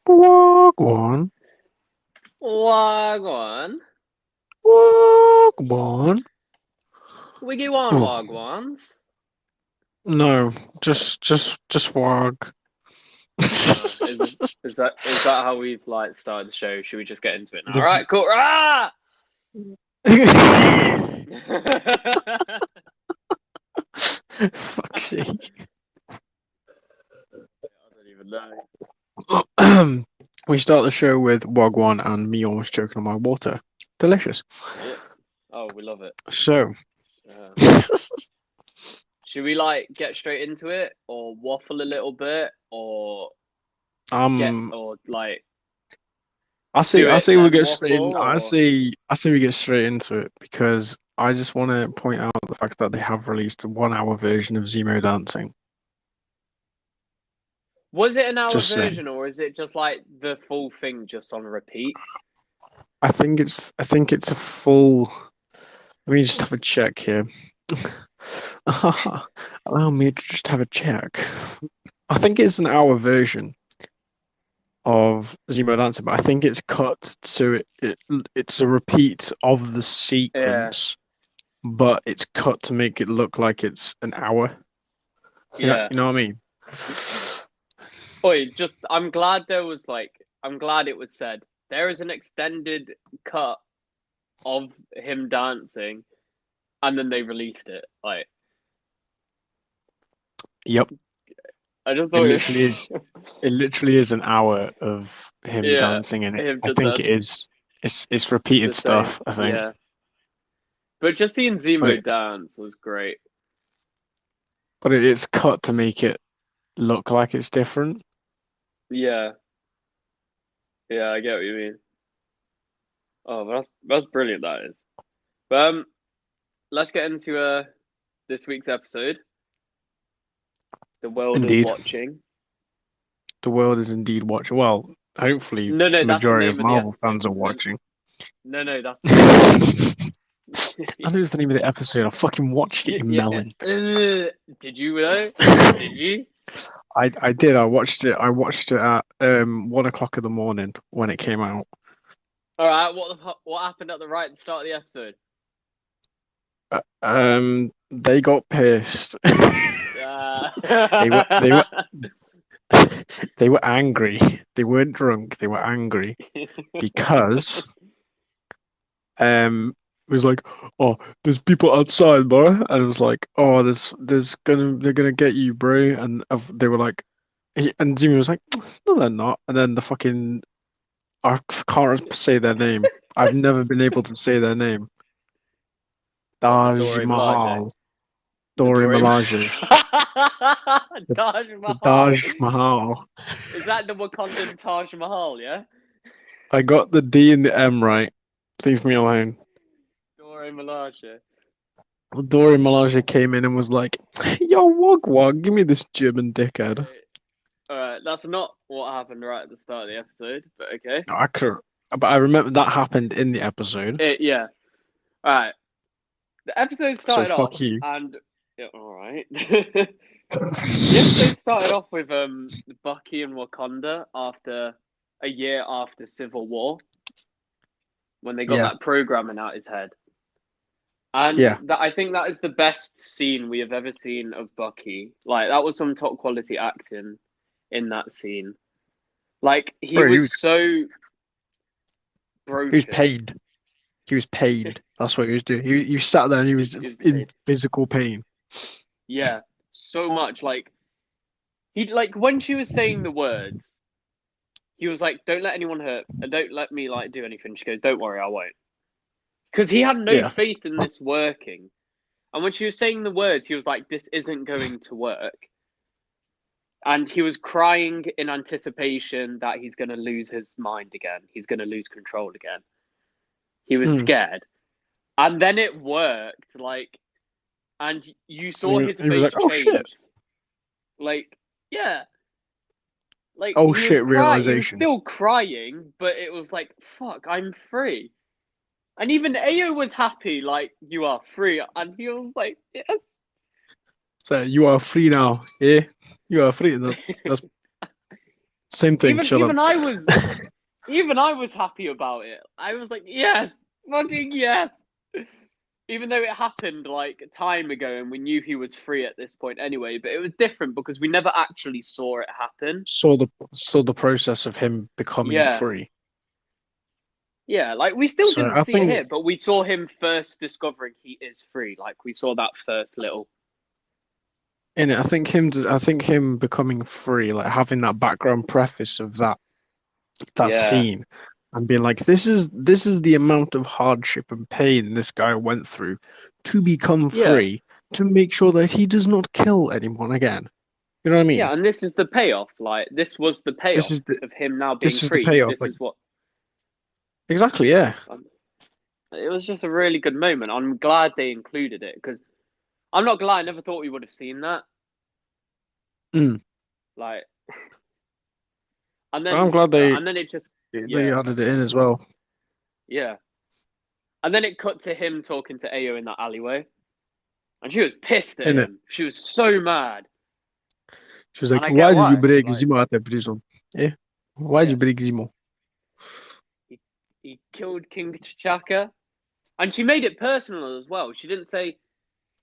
Wagwan. Wagwan. Wagwan. Wiggy one Oh, wagwans. no, just wag. Is that how we've like started the show? Should we just get into it now? All This right, cool. Ah! fuck's sake. I don't even know. We start the show with Wagwan and me almost choking on my water. Delicious. Yeah. Oh, we love it. So, Should we like get straight into it, or waffle a little bit, or um, like I do say I it say we then get straight in. waffle, or I say we get straight into it because I just want to point out the fact that they have released a 1 hour version of Zemo dancing. was it an hour Just saying. version, or is it just like the full thing just on repeat? I think it's a full. Let me just have a check here. Allow me to just have a check. I think it's an hour version of Zemo dancing, but I think it's cut so it's a repeat of the sequence, but it's cut to make it look like it's an hour. Yeah. You know what I mean? Wait, I'm glad it was said there is an extended cut of him dancing, and then they released it. Like, Yep. I just It thought literally is. It literally is an hour of him dancing in it. him I just think it dancing is. It's repeated the same. stuff. I think. Yeah, but just seeing But Zemo dance was great. it's cut to make it look like it's different. Yeah, yeah, I get what you mean. Oh, that's brilliant. That is. But let's get into this week's episode. The world is Indeed, watching. the world is indeed watching. Well, hopefully, No, that's the majority of name of the Marvel episode. fans are watching. No, that's the name of the episode. I know it's the name of the episode. I fucking watched it, you Yeah. melon. Did you though? Did you? I did. I watched it. I watched it at 1 o'clock in the morning when it came out. All right. What happened at the start of the episode? They got pissed. They were they were angry. They weren't drunk. They were angry because it was like, oh, there's people outside, bro, and it was like, oh, they're gonna get you, bro, and they were like, and Jimmy was like, no, they're not, and then the fucking I can't say their name. I've never been able to say their name. Taj Mahal. Dori Milaje. Taj Mahal. Taj Mahal. Is that the Wakandan Taj Mahal? Yeah. I got the D and the M right. Leave me alone. Dori Milaje. Dori Milaje came in and was like, "Yo, wog, give me this German dickhead." Alright, that's not what happened right at the start of the episode, but okay. No, but I remember that happened in the episode. Yeah. Alright. The episode started so fuck off you. and alright. The episode started off with Bucky and Wakanda after a year after Civil War, when they got that programming out his head. And I think that is the best scene we have ever seen of Bucky. Like, that was some top quality acting in that scene. Like, he was so broken. He was paid. He was paid. That's what he was doing. He sat there and he was in physical pain. Yeah, so much. Like, when she was saying the words, he was like, "Don't let anyone hurt, and don't let me like do anything." She goes, "Don't worry, I won't," because he had no faith in this working. And when she was saying the words, he was like, "This isn't going to work." And he was crying in anticipation that he's going to lose his mind again. He's going to lose control again. He was scared. And then it worked. Like, and you saw his face change. Shit. Like, yeah. Like, oh shit, realization. He was still crying, but it was like, fuck, I'm free. And even Ayo was happy, like, you are free. And he was like, yes. So you are free now, yeah? You are free. Same thing. Even Shut up. even I was even I was happy about it. I was like, yes, fucking yes. Even though it happened like time ago and we knew he was free at this point anyway, but it was different because we never actually saw it happen. Saw the process of him becoming Yeah. free. Yeah, like we still So didn't I see it think here, but we saw him first discovering he is free. Like we saw that first little. in it, I think him becoming free, like having that background preface of that Yeah. scene and being like, this is the amount of hardship and pain this guy went through to become Yeah. free, to make sure that he does not kill anyone again. You know what I mean? Yeah, and this is the payoff. Like this was the This payoff is the of him now being this is the free. payoff. This Like is what exactly, yeah. it was just a really good moment. I'm glad they included it because I'm not glad. I never thought we would have seen that. Mm. Like, I'm glad they and then it just they yeah, added it in as well. yeah, and then it cut to him talking to Ayo in that alleyway, and she was pissed at In it, him. She was so mad, she was and like, I get "Why did you why. break Like, Zemo at the prison? Yeah, why did yeah, you break Zemo?" he killed King T'Chaka, and she made it personal as well. She didn't say.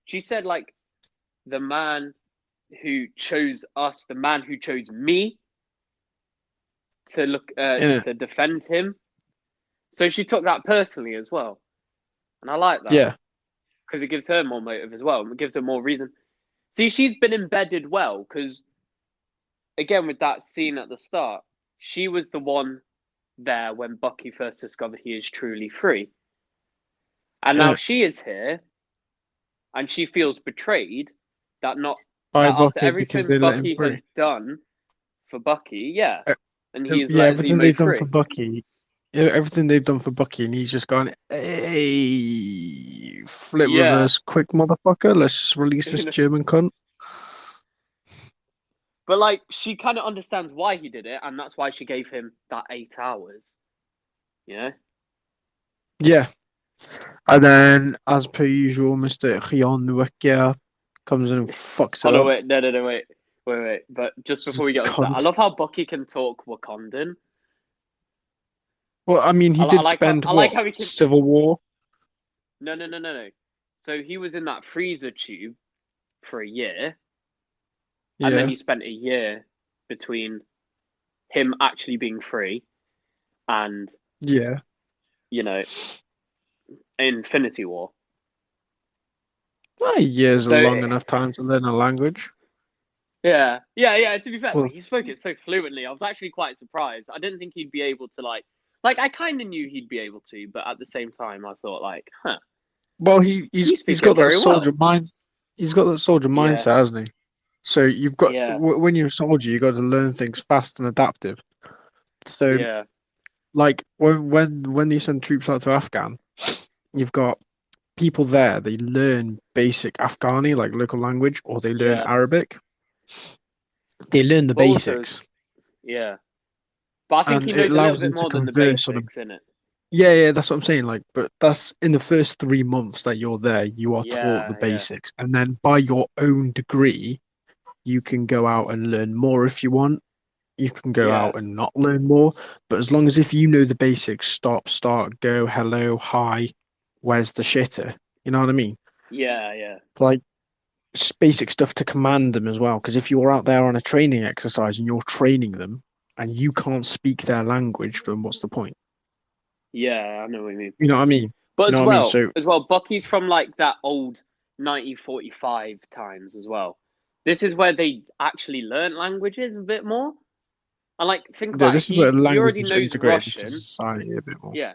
She said like the man who chose us, the man who chose me to look In it, to defend him. So she took that personally as well, and I like that yeah, because it gives her more motive as well. It gives her more reason. See, she's been embedded well because again with that scene at the start, she was the one there when Bucky first discovered he is truly free, and in now it. she is here, and she feels betrayed that not By that after Bucky because everything they let him Bucky free. has done for Bucky, yeah, Uh, and he's yeah, let everything Zemo they've done for free. Bucky, yeah, everything they've done for Bucky, and he's just gone, hey, flip Yeah, reverse, quick motherfucker. Let's just release this German cunt. but like she kind of understands why he did it, and that's why she gave him that 8 hours. Yeah. Yeah, and then as per usual, Mr. Rion Nuekia comes in and fucks Oh it no, up. wait, no, wait. But just before we get onto that, I Cunt. love how Bucky can talk Wakandan. Well, I mean, he did spend I like what how he can. Civil War. No. So he was in that freezer tube for a year, and then Yeah, he spent a year between him actually being free and yeah. you know Infinity War. Well, years a So long enough time to learn a language. yeah. To be fair, Well, he spoke it so fluently. I was actually quite surprised. I didn't think he'd be able to I kind of knew he'd be able to, but at the same time, I thought like, huh, well, he he's you he's speak got it that very soldier well. mind. He's got that soldier Yeah, mindset, hasn't he? So you've got yeah, when you're a soldier, you got to learn things fast and adaptive. So yeah, like when you send troops out to Afghan, you've got people there. They learn basic Afghani, like local language, or they learn yeah. Arabic. They learn the But also, basics, yeah. But I think and he it knows a little allows bit them to more than the converse on a. basics, in it. Yeah, that's what I'm saying. Like, but that's in the first 3 months that you're there, you are taught the Yeah. basics, and then by your own degree, you can go out and learn more if you want. You can go Yeah. out and not learn more, but as long as if you know the basics, stop, start, go, hello, hi, where's the shitter? You know what I mean? Yeah. Like basic stuff to command them as well. Because if you're out there on a training exercise and you're training them and you can't speak their language, then what's the point? Yeah, I know what you mean. You know what I mean? But You know what I mean? So as well, Bucky's from like that old 1945 times as well. This is where they actually learn languages a bit more. And like, think yeah, about it. this is where He language already is knows integrated into Russian. society a bit more. Yeah.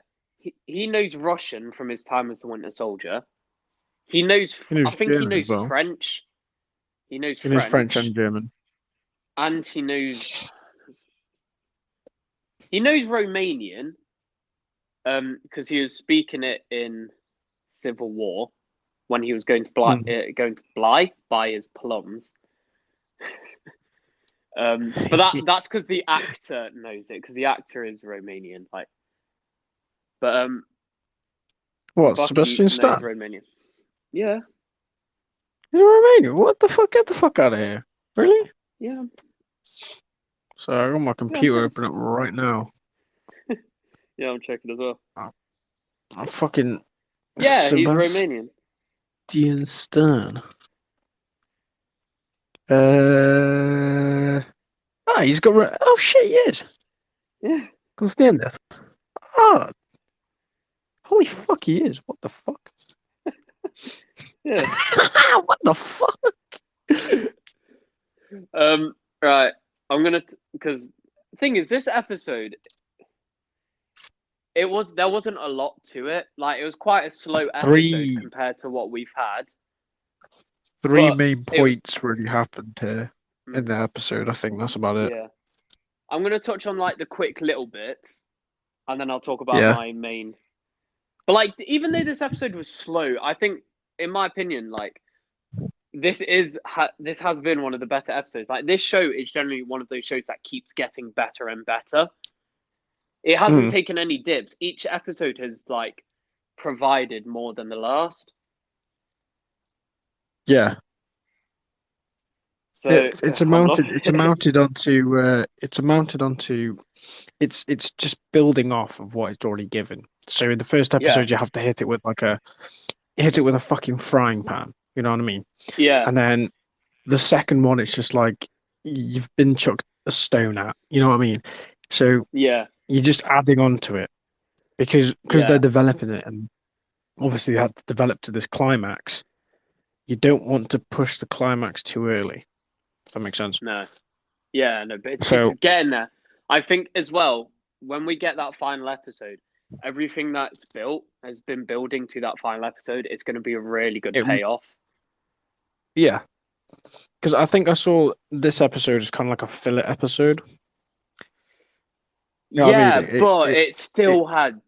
He knows Russian from his time as the Winter Soldier. He I knows think he German as knows well. French. He knows He knows French French. and German. And he knows Romanian. Because he was speaking it in Civil War when he was Mm. going to Bly buy his plums. But that's because the actor knows it because the actor is Romanian. Like, but What, Bucky Sebastian knows Stan? Romanian. Yeah, He's Romanian. What the fuck? Get the fuck out of here. Really? yeah. So I got my computer open up right now. Yeah, I'm checking as well. I'm fucking Yeah, he's Sebastian Romanian. Stern. He's got. Oh shit, he is. Yeah. Constantine. Oh, holy fuck, he is. What the fuck? Yeah. What the fuck? Right. I'm gonna because the thing is, this episode there wasn't a lot to it. Like it was quite a slow episode compared to what we've had. Three main points really happened here in the episode. I think that's about it. Yeah. I'm gonna touch on like the quick little bits, and then I'll talk about my main. But like, even though this episode was slow, I think, in my opinion, like this has been one of the better episodes. Like this show is generally one of those shows that keeps getting better and better. It hasn't taken any dips. Each episode has like provided more than the last. Yeah. So it's mounted onto it's just building off of what it's already given. So in the first episode you have to hit it with a fucking frying pan. You know what I mean? Yeah. And then the second one it's just like you've been chucked a stone at. You know what I mean? So yeah, you're just adding on to it because they're developing it, and obviously they have to develop to this climax. You don't want to push the climax too early. If that makes sense. No. Yeah, no, but it's getting there. I think as well, when we get that final episode, everything that's built has been building to that final episode. It's going to be a really good payoff. Yeah. Because I think I saw this episode as kind of like a filler episode. Yeah, but it still had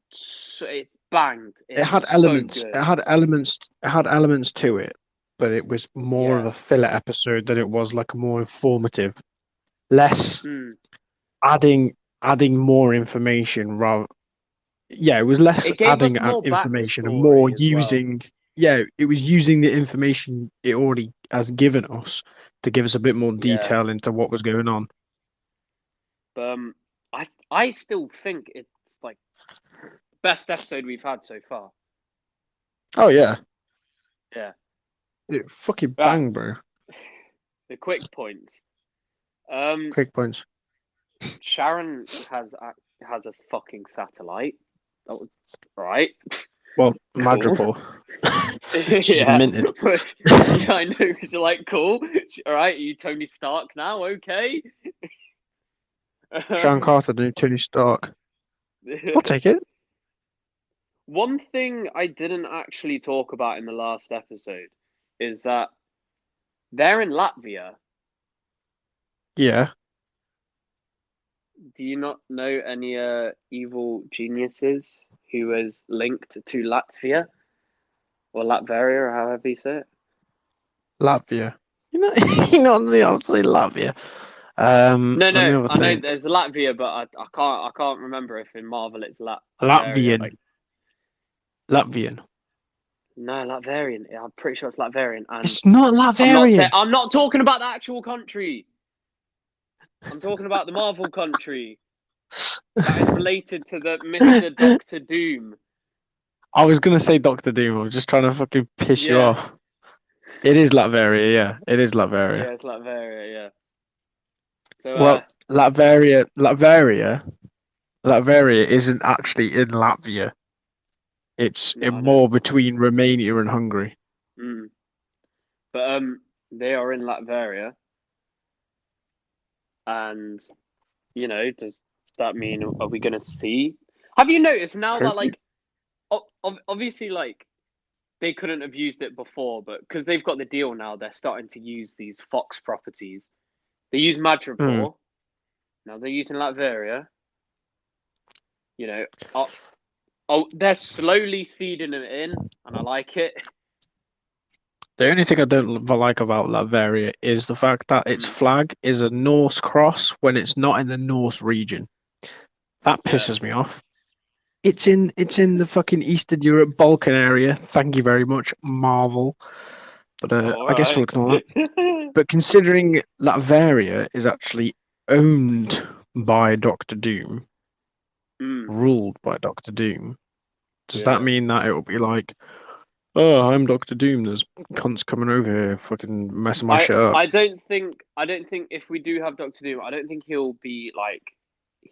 it banged. It had elements. It had elements. It had elements to it, but it was more of a filler episode than it was like a more informative, less adding more information. Rather, it was less adding information and more using. Well. Yeah, it was using the information it already has given us to give us a bit more detail into what was going on. I still think it's like the best episode we've had so far. Oh yeah. Yeah. It fucking bang, bro. The quick points. Quick points. Sharon has a fucking satellite. That was right. Well, Madripoor. She's minted. Yeah, I know. You're like, cool. All right, you Tony Stark now, okay? Sharon Carter, the new Tony Stark. I'll take it. One thing I didn't actually talk about in the last episode is that they're in Latvia. Yeah. Do you not know any evil geniuses who is linked to Latvia? Or Latveria, or however you say it? Latvia. You know, I'll say Latvia. No, I know there's Latvia, but I can't remember if in Marvel it's Latvian. Latvian. No, Latverian. I'm pretty sure it's Latverian. And it's not Latverian. I'm not talking about the actual country. I'm talking about the Marvel country. That is related to the Mr. Doctor Doom. I was gonna say Doctor Doom. I was just trying to fucking piss you off. It is Latveria, yeah. It is Latveria. Yeah, it's Latveria, yeah. So, well, Latveria isn't actually in Latvia. It's more between Romania and Hungary. But they are in Latveria, and does that mean are we going to see? Have you noticed now that like, obviously like they couldn't have used it before, but because they've got the deal now, they're starting to use these Fox properties. They use Madripoor. Now they're using Latveria. They're slowly seeding it in, and I like it. The only thing I don't like about Latveria is the fact that its flag is a Norse cross when it's not in the Norse region. That pisses me off. It's in the fucking Eastern Europe, Balkan area. Thank you very much, Marvel. But I guess we'll ignore that. But considering Latveria is actually owned by Doctor Doom, Mm, ruled by Doctor Doom, does that yeah. mean that it'll be like, oh, I'm Doctor Doom, there's cunts coming over here fucking messing my I shit up? I don't think if we do have Doctor Doom, I don't think he'll be like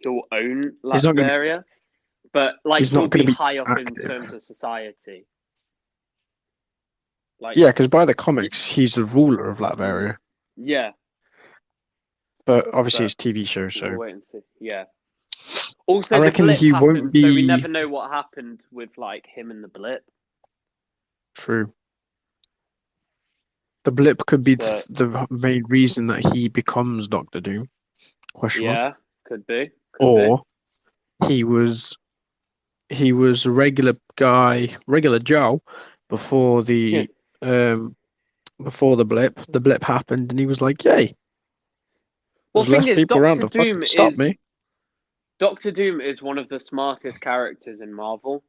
he'll own He's not gonna be Latveria, but like he's he'll not gonna be be high up in active. terms of society. Like, Yeah, because by the y- comics, he's the ruler of mm, Latveria. yeah, But obviously but it's TV show, we'll so wait and see. Yeah. I Also, the reckon blip he won't happened, so we be never know what happened with like him and the blip. true. The blip could be So the main reason that he becomes Doctor Doom, question mark. yeah, could be. Or he was he was a regular guy, regular Joe before um the blip. The blip happened and he was like, yay, Well, there's less thing is, people around to fucking stop me. Doctor Doom is one of the smartest characters in Marvel.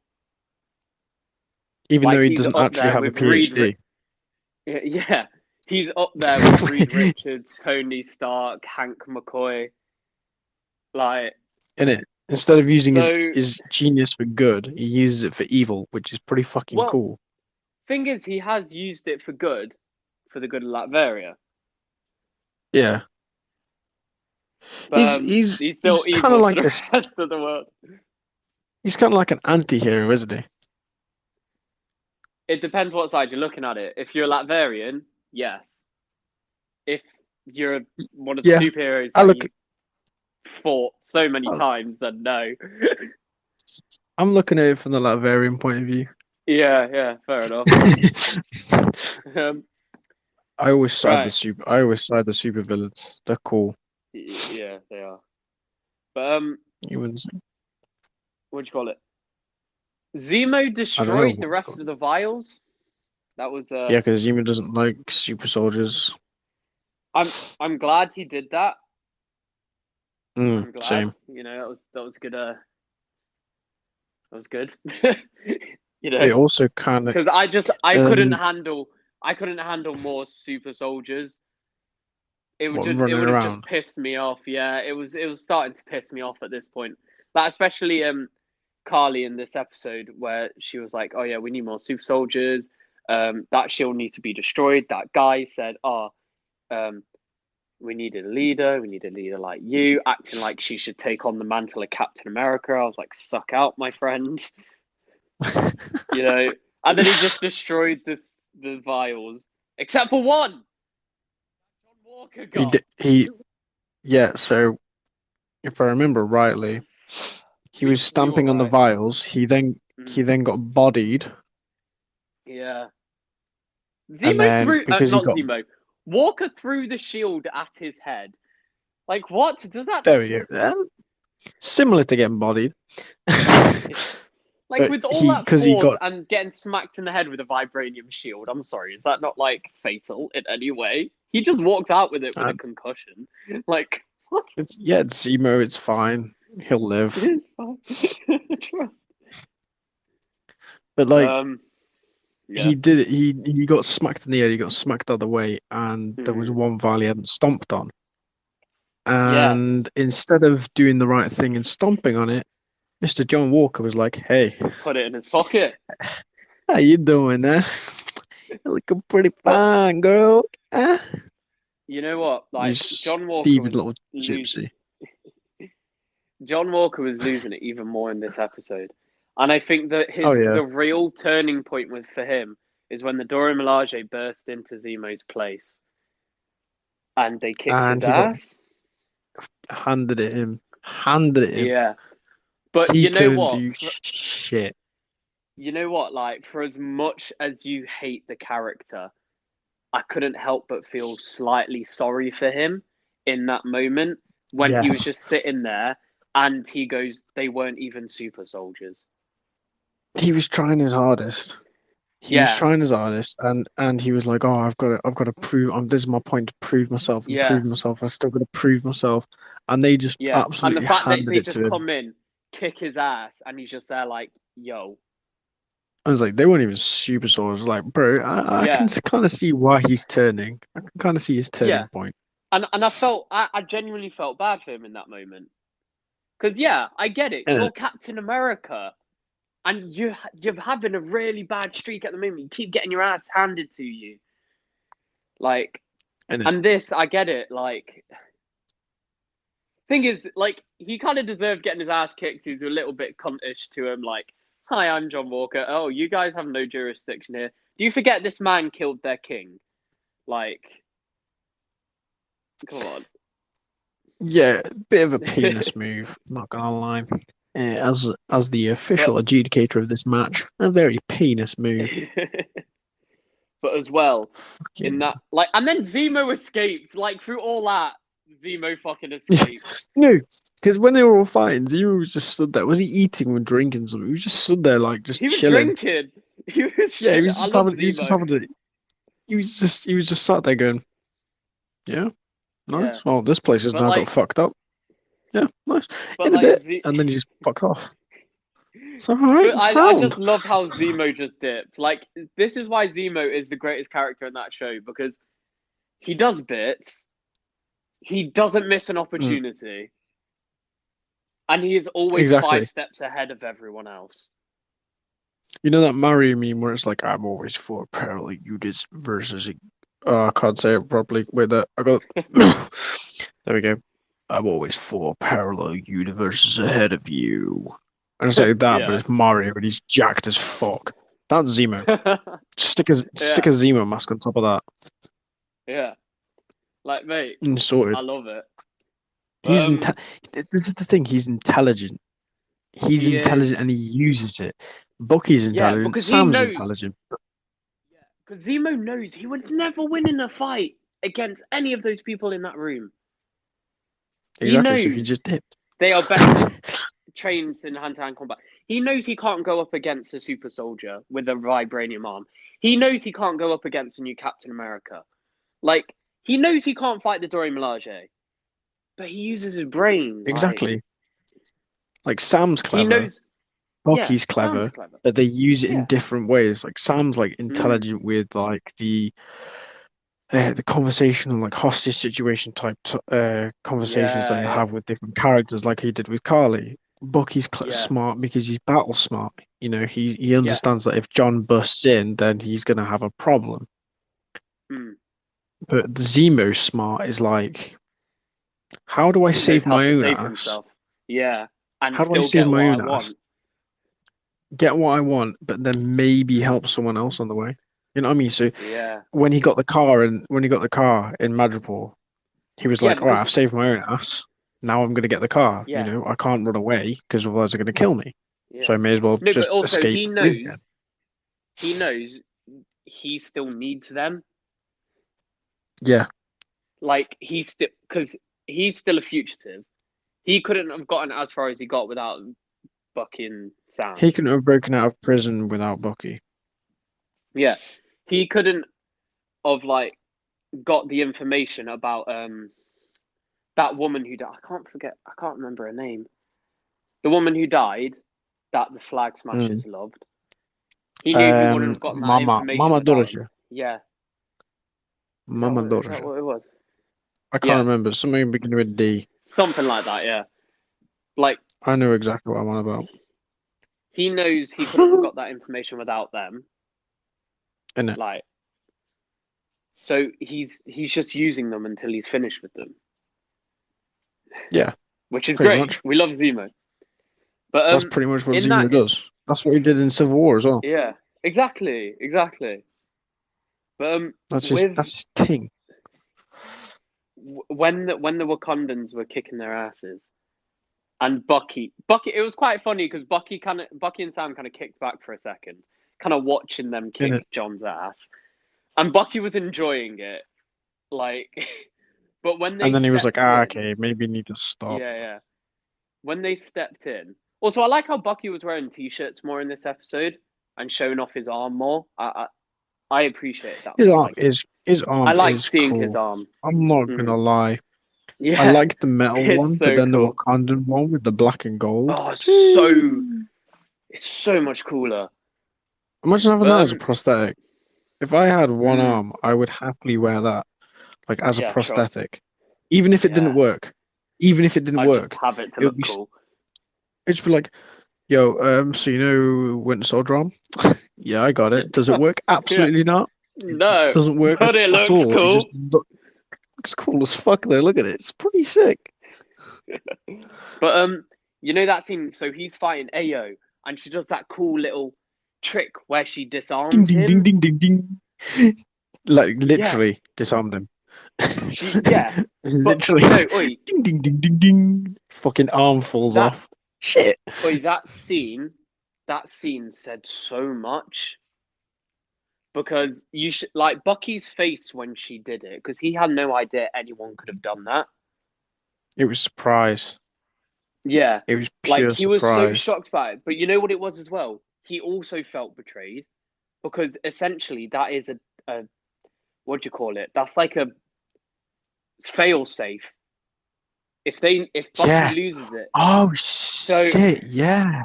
Even though Like he he's doesn't up actually there have a with PhD. Yeah, he's up there with Reed Richards, Tony Stark, Hank McCoy. Like In it. Instead of using so. his genius for good, he uses it for evil, which is pretty fucking Well, cool. thing is, he has used it for good, for the good of Latveria. Yeah. But he's still He's kind of evil to like the this. rest of the world. He's kind of like an anti-hero, isn't he? It depends what side you're looking at it. If you're a Latvian, yes. If you're one of the Yeah. superheroes I that look. you've fought so many times, then no. I'm looking at it from the Latvian point of view. Yeah, fair enough. Um, right. I always side the super villains. They're cool. Yeah, they are. But You wouldn't say. what do you call it? Zemo I don't know. destroyed the rest of the vials. That was Yeah, because Yuma doesn't like super soldiers. I'm glad he did that. I'm glad. Same. You know, that was good. That was good. You It know, also kind of because um I couldn't handle more super soldiers. It running would have just around. pissed me off. Yeah, it was starting to piss me off at this point. Like especially Carly in this episode where she was like, "Oh yeah, we need more super soldiers. That shield needs to be destroyed." That guy said, "Oh, um, we needed a leader. We need a leader like you, acting like she should take on the mantle of Captain America." I was like, "Suck out, my friend." You know. And then he just destroyed the vials, except for one. John Walker got. He yeah. So if I remember rightly, he was You were stamping on the right. vials. He Mm, then got bodied, yeah. and Zemo then threw, because he not got Zemo. Walker threw the shield at his head. Like what? Does that there we go. Similar to getting bodied. like But with all he that because he force got and getting smacked in the head with a vibranium shield? I'm sorry, is that not like fatal in any way? He just walked out with it with a concussion. Like what? it's Zemo. It's fine. He'll live. It's fine. Trust. But like Um. Yeah. he did it. He got smacked in the head. He got smacked the other way, and there was Mm. one vial he hadn't stomped on. Yeah. And instead of doing the right thing and stomping on it, Mr. John Walker was like, "Hey, Put it in his pocket. how you doing there? You're looking pretty But fine, girl." Ah. you know what? You Like stupid little gypsy. John Walker was losing it even more in this episode. And I think that Oh yeah, the real turning point with for him is when the Dora Milaje burst into Zemo's place and they kicked his and he got ass. handed it him. Handed it him. Yeah. But He you know couldn't what? do shit. You know what? Like, for as much as you hate the character, I couldn't help but feel slightly sorry for him in that moment when he was Yes. just sitting there and he goes, they weren't even super soldiers. He was trying his hardest. He was Yeah, trying his hardest, and he was like, "Oh, I've got to prove. This is my point to prove myself and yeah, prove myself. I still got to prove myself." And they just yeah. And the absolutely fact that handed they it just to him. come in, kick his ass, and he's just there like, yo, I was like, they weren't even super swords. Like, bro, I can yeah, kind of see why he's turning. I can kind of see his yeah. turning point. And I genuinely felt bad for him in that moment. Because yeah, I get it. And You're Captain America, and you're having a really bad streak at the moment. You keep getting your ass handed to you. Like, and and this, I get it. Like, thing is, like, he kind of deserved getting his ass kicked. He's a little bit cuntish to him. Like, hi, I'm John Walker. Oh, you guys have no jurisdiction here. Do you forget this man killed their king? Like, come on. yeah, bit of a penis move. Not gonna lie. As the official adjudicator of this match, a very penis move. But as well, Yeah. in that, like, and then Zemo escapes. Like, through all that, Zemo fucking escapes. No, because when they were all fighting, Zero was just stood there. Was he eating or drinking something? He was just stood there, like, just He was chilling. drinking. He was Yeah, he was I just love having. He was just Zemo. having. He was just sat there going, "Yeah, nice. Yeah. Well, this place has But now got like, fucked up. Yeah, nice. but In a like, bit, and then he just fucked off. So all right, but I sound. just love how Zemo just dips. Like, this is why Zemo is the greatest character in that show, because he does bits, he doesn't miss an Mm, opportunity, and he is always exactly. 5 steps ahead of everyone else. You know that Mario meme where it's like, "I'm always for parallel units versus." I can't say it properly. Wait, that I got. There we go. I'm always 4 parallel universes ahead of you. I don't say that, but Yeah. it's Mario, and he's jacked as fuck. That's Zemo. Stick Yeah. a Zemo mask on top of that, Yeah. Like, mate, and I sorted. love it. He's But This is the thing. He's intelligent. He's he intelligent, is, and he uses it. Bucky's yeah, intelligent. because he Sam's knows, intelligent. because Zemo knows he would never win in a fight against any of those people in that room. He Exactly. So he knows just dipped. they are better trained in hand-to-hand combat. He knows he can't go up against a super soldier with a vibranium arm. He knows he can't go up against a new Captain America. Like, he knows he can't fight the Dora Milaje, but he uses his brain. Exactly. Like Sam's He clever. knows. Yeah, Bucky's Sam's clever, clever. but they use it in Yeah. different ways. Like Sam's like Mm, intelligent with like the conversation, like hostage situation type conversations that yeah, you yeah, have with different characters, like he did with Carly. Bucky's yeah, smart because he's battle smart. You know, he yeah. understands that if John busts in, then he's gonna have a problem. Mm. But the Zemo smart is like, how do I He knows save how my to own save ass? himself. Yeah, and How do I still save get what my I own ass? want. Get what I want, but then maybe help someone else on the way. You know what I mean? So Yeah, when he got the car in Madripoor, he was yeah, like, "All right, because I've saved my own ass. Now I'm going to get the car. You yeah, know, I can't run away because otherwise they're going to kill me. yeah. So I may as well No, but just also escape with them." he knows he still needs them. Yeah, Like, he's still, because he's still a fugitive. He couldn't have gotten as far as he got without Bucky and Sam. he couldn't have broken out of prison without Bucky. Yeah, he couldn't have like got the information about that woman who died. I can't remember her name. The woman who died that the Flag Mm. Smashers loved. He knew he wouldn't have gotten that information Mama without him. Dorje, Yeah, Mama is that Dorje. what it was? I can't Yeah, remember. Something beginning with D. something like that. Yeah, like, I know exactly what I'm on about. he knows he couldn't have got that information without them. Innit? Like, so he's just using them until he's finished with them, Yeah, which is pretty great. much. We love Zemo. But That's pretty much what in that, Zemo does. That's what he did in Civil War as well. yeah, exactly. But with That's his thing. when the Wakandans were kicking their asses, and Bucky, it was quite funny because Bucky and Sam kind of kicked back for a second, kind of watching them Innit? kick John's ass, and Bucky was enjoying it, like. But when they And then he was like, stepped in, okay, maybe you need to stop. yeah, when they stepped in. Also, I like how Bucky was wearing t-shirts more in this episode and showing off his arm more. I appreciate that more. Like, His I arm like is seeing his cool. arm. I'm not Hmm. gonna lie. I Yeah, like the metal it's one, but so then the cool. Wakandan one with the black and gold. Oh, it's so much cooler. Imagine having But that as a prosthetic. If I had one mm, arm, I would happily wear that, like as a yeah, trust. prosthetic. Even if it didn't Yeah. work, even if it didn't I'd just work, have it to it would look be cool. it'd just be like, yo, so you know Winter Soldier Arm? Yeah, I got it. Does it work? Yeah. Absolutely not. It No, doesn't work but it at looks all. It cool. just looks cool as fuck though. Look at it. It's pretty sick. But you know that scene? So he's fighting Ayo, and she does that cool little trick where she Ding disarms ding ding him. ding ding ding. Like Yeah, literally disarmed him. yeah. But Literally. you know, oi, Ding ding ding ding ding. Fucking arm falls that off. Shit. that scene said so much because you should like Bucky's face when she did it because he had no idea anyone could have done that. It was surprise. Yeah, It was like pure he was so surprise. shocked by it. But you know what it was as well? He also felt betrayed because essentially that is a what do you call it? That's like a fail safe. If Bucky Yeah. loses it, Oh so shit. Yeah.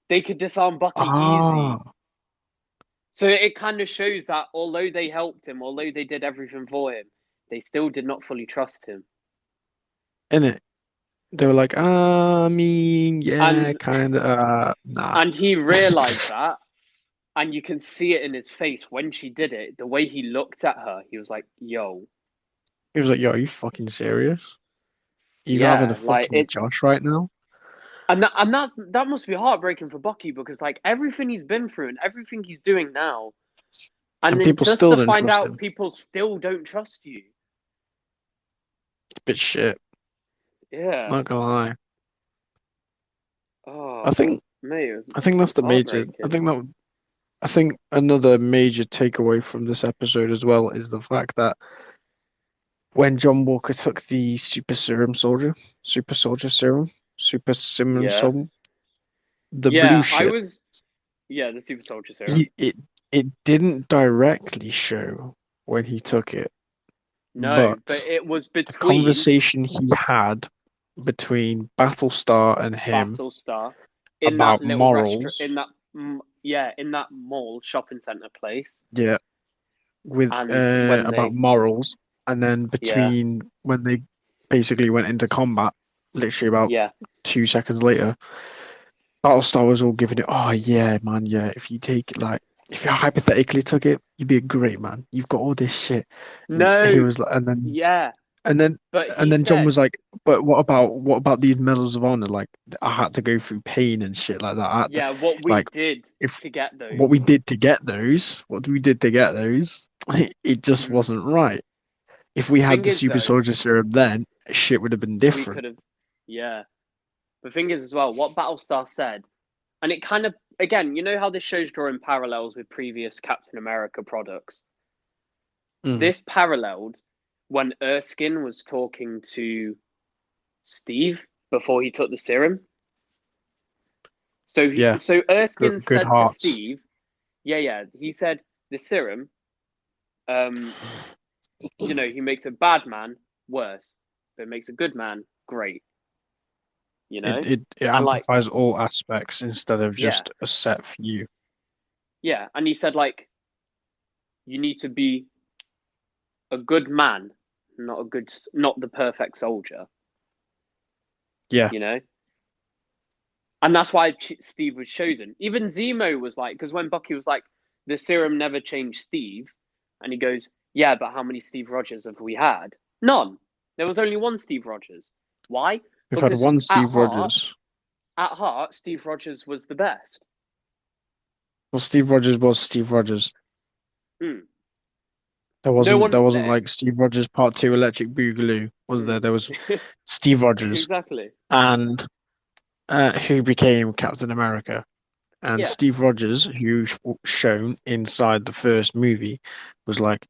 they could disarm Bucky easy. Oh. So it kind of shows that although they helped him, although they did everything for him, they still did not fully trust him. In it. They were like, I mean, yeah, And kind of, nah. he realized that, and you can see it in his face when she did it. The way he looked at her, he was like, "Yo, He was like, yo, are you fucking serious? You having a yeah, like fucking it." Josh right now? That must be heartbreaking for Bucky because like everything he's been through and everything he's doing now, and And then people just still to didn't find trust out him. people still don't trust you. It's a bit shit. Yeah. Not gonna lie. I Oh, think mate, I think that's it's the major. heartbreaking. I think another major takeaway from this episode as well is the fact that when John Walker took the super soldier serum, super serum Yeah. soul, the blue Yeah, I shit, was. Yeah, the super soldier serum. he it didn't directly show when he took it, No, but but it was the between conversation he had between Battlestar and him Battlestar in that about little restaurant, morals, in that yeah, in that mall shopping center place, yeah, with and when about they morals, and then yeah between when they basically went into combat, literally about yeah 2 seconds later, Battlestar was all giving it. Oh yeah, man, yeah. If you take it, like, if you hypothetically took it, you'd be a great man. You've got all this shit, and he no was like, yeah, and then but and he then John said was like, but what about these medals of honor? Like, I had to go through pain and shit like that. I had to, yeah what we like, did if to get what those. we did to get those, what we did to get those, it just Mm. wasn't right. If we had Thing the is super though, soldier serum then, shit would have been we different. could have yeah. The thing is as well, what Battlestar said, and it kind of again, you know how this show's drawing parallels with previous Captain America products. Mm, This paralleled when Erskine was talking to Steve before he took the serum. yeah, So Erskine good said to hearts. Steve, yeah, he said the serum, um, he makes a bad man worse, but it makes a good man great, you know? It And like, amplifies all aspects instead of yeah, just a set few. yeah. And he said, like, you need to be a good man, not the perfect soldier, Yeah, you know? And that's why Steve was chosen. Even Zemo was like, because when Bucky was like, the serum never changed Steve, and he goes, yeah, but how many Steve Rogers have we had? None. There was only one Steve Rogers. Why? we've had Because one Steve Rogers. at heart, Steve Rogers was the best. Well, Steve Rogers was Steve Rogers. Mm. There No wasn't there one, wasn't like Steve Rogers Part Two Electric Boogaloo, was there? mm. There was Steve Rogers Exactly. and who became Captain America. And Yeah. Steve Rogers, who's shown inside the first movie, was like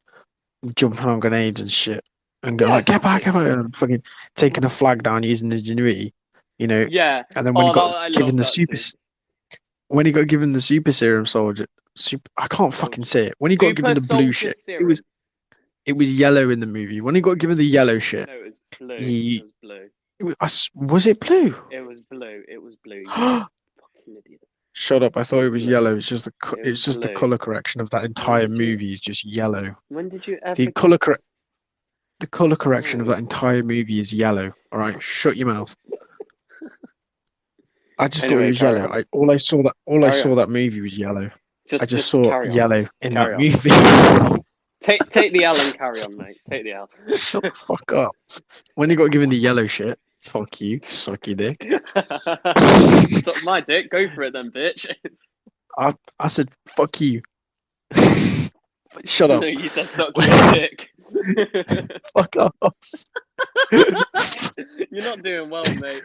jumping on grenades and shit, and go Yeah, like, exactly. get back, and fucking taking a flag down using ingenuity, you know. Yeah. And then when he Oh, got I given love the that super, scene. when he got given the super serum soldier, I can't fucking Soldier. say it. When he got Super given the blue Soldier shit, Serum. it was yellow in the movie. When he got given the yellow shit, No, it was blue. It he was blue. was it blue? It was blue. It was blue. You fucking idiot. Shut up! I It thought was it was blue. yellow. It was It's just the blue. color correction of that When entire did you? movie is just yellow. When did you The ever? color correct The color correction of Oh. that entire movie is yellow. All right, shut your mouth. I just thought it Anyway, was carry yellow. on. All I saw Carry on. that movie was yellow. I just Just saw carry on. yellow in that Carry on. movie. Take the L and carry on, mate. Take the L. Shut the fuck up. When you got given the yellow shit, fuck you, suck your dick. Suck my dick. Go for it then, bitch. I said fuck you. Shut up. No, you said suck your dick. Fuck off. You're not doing well, mate.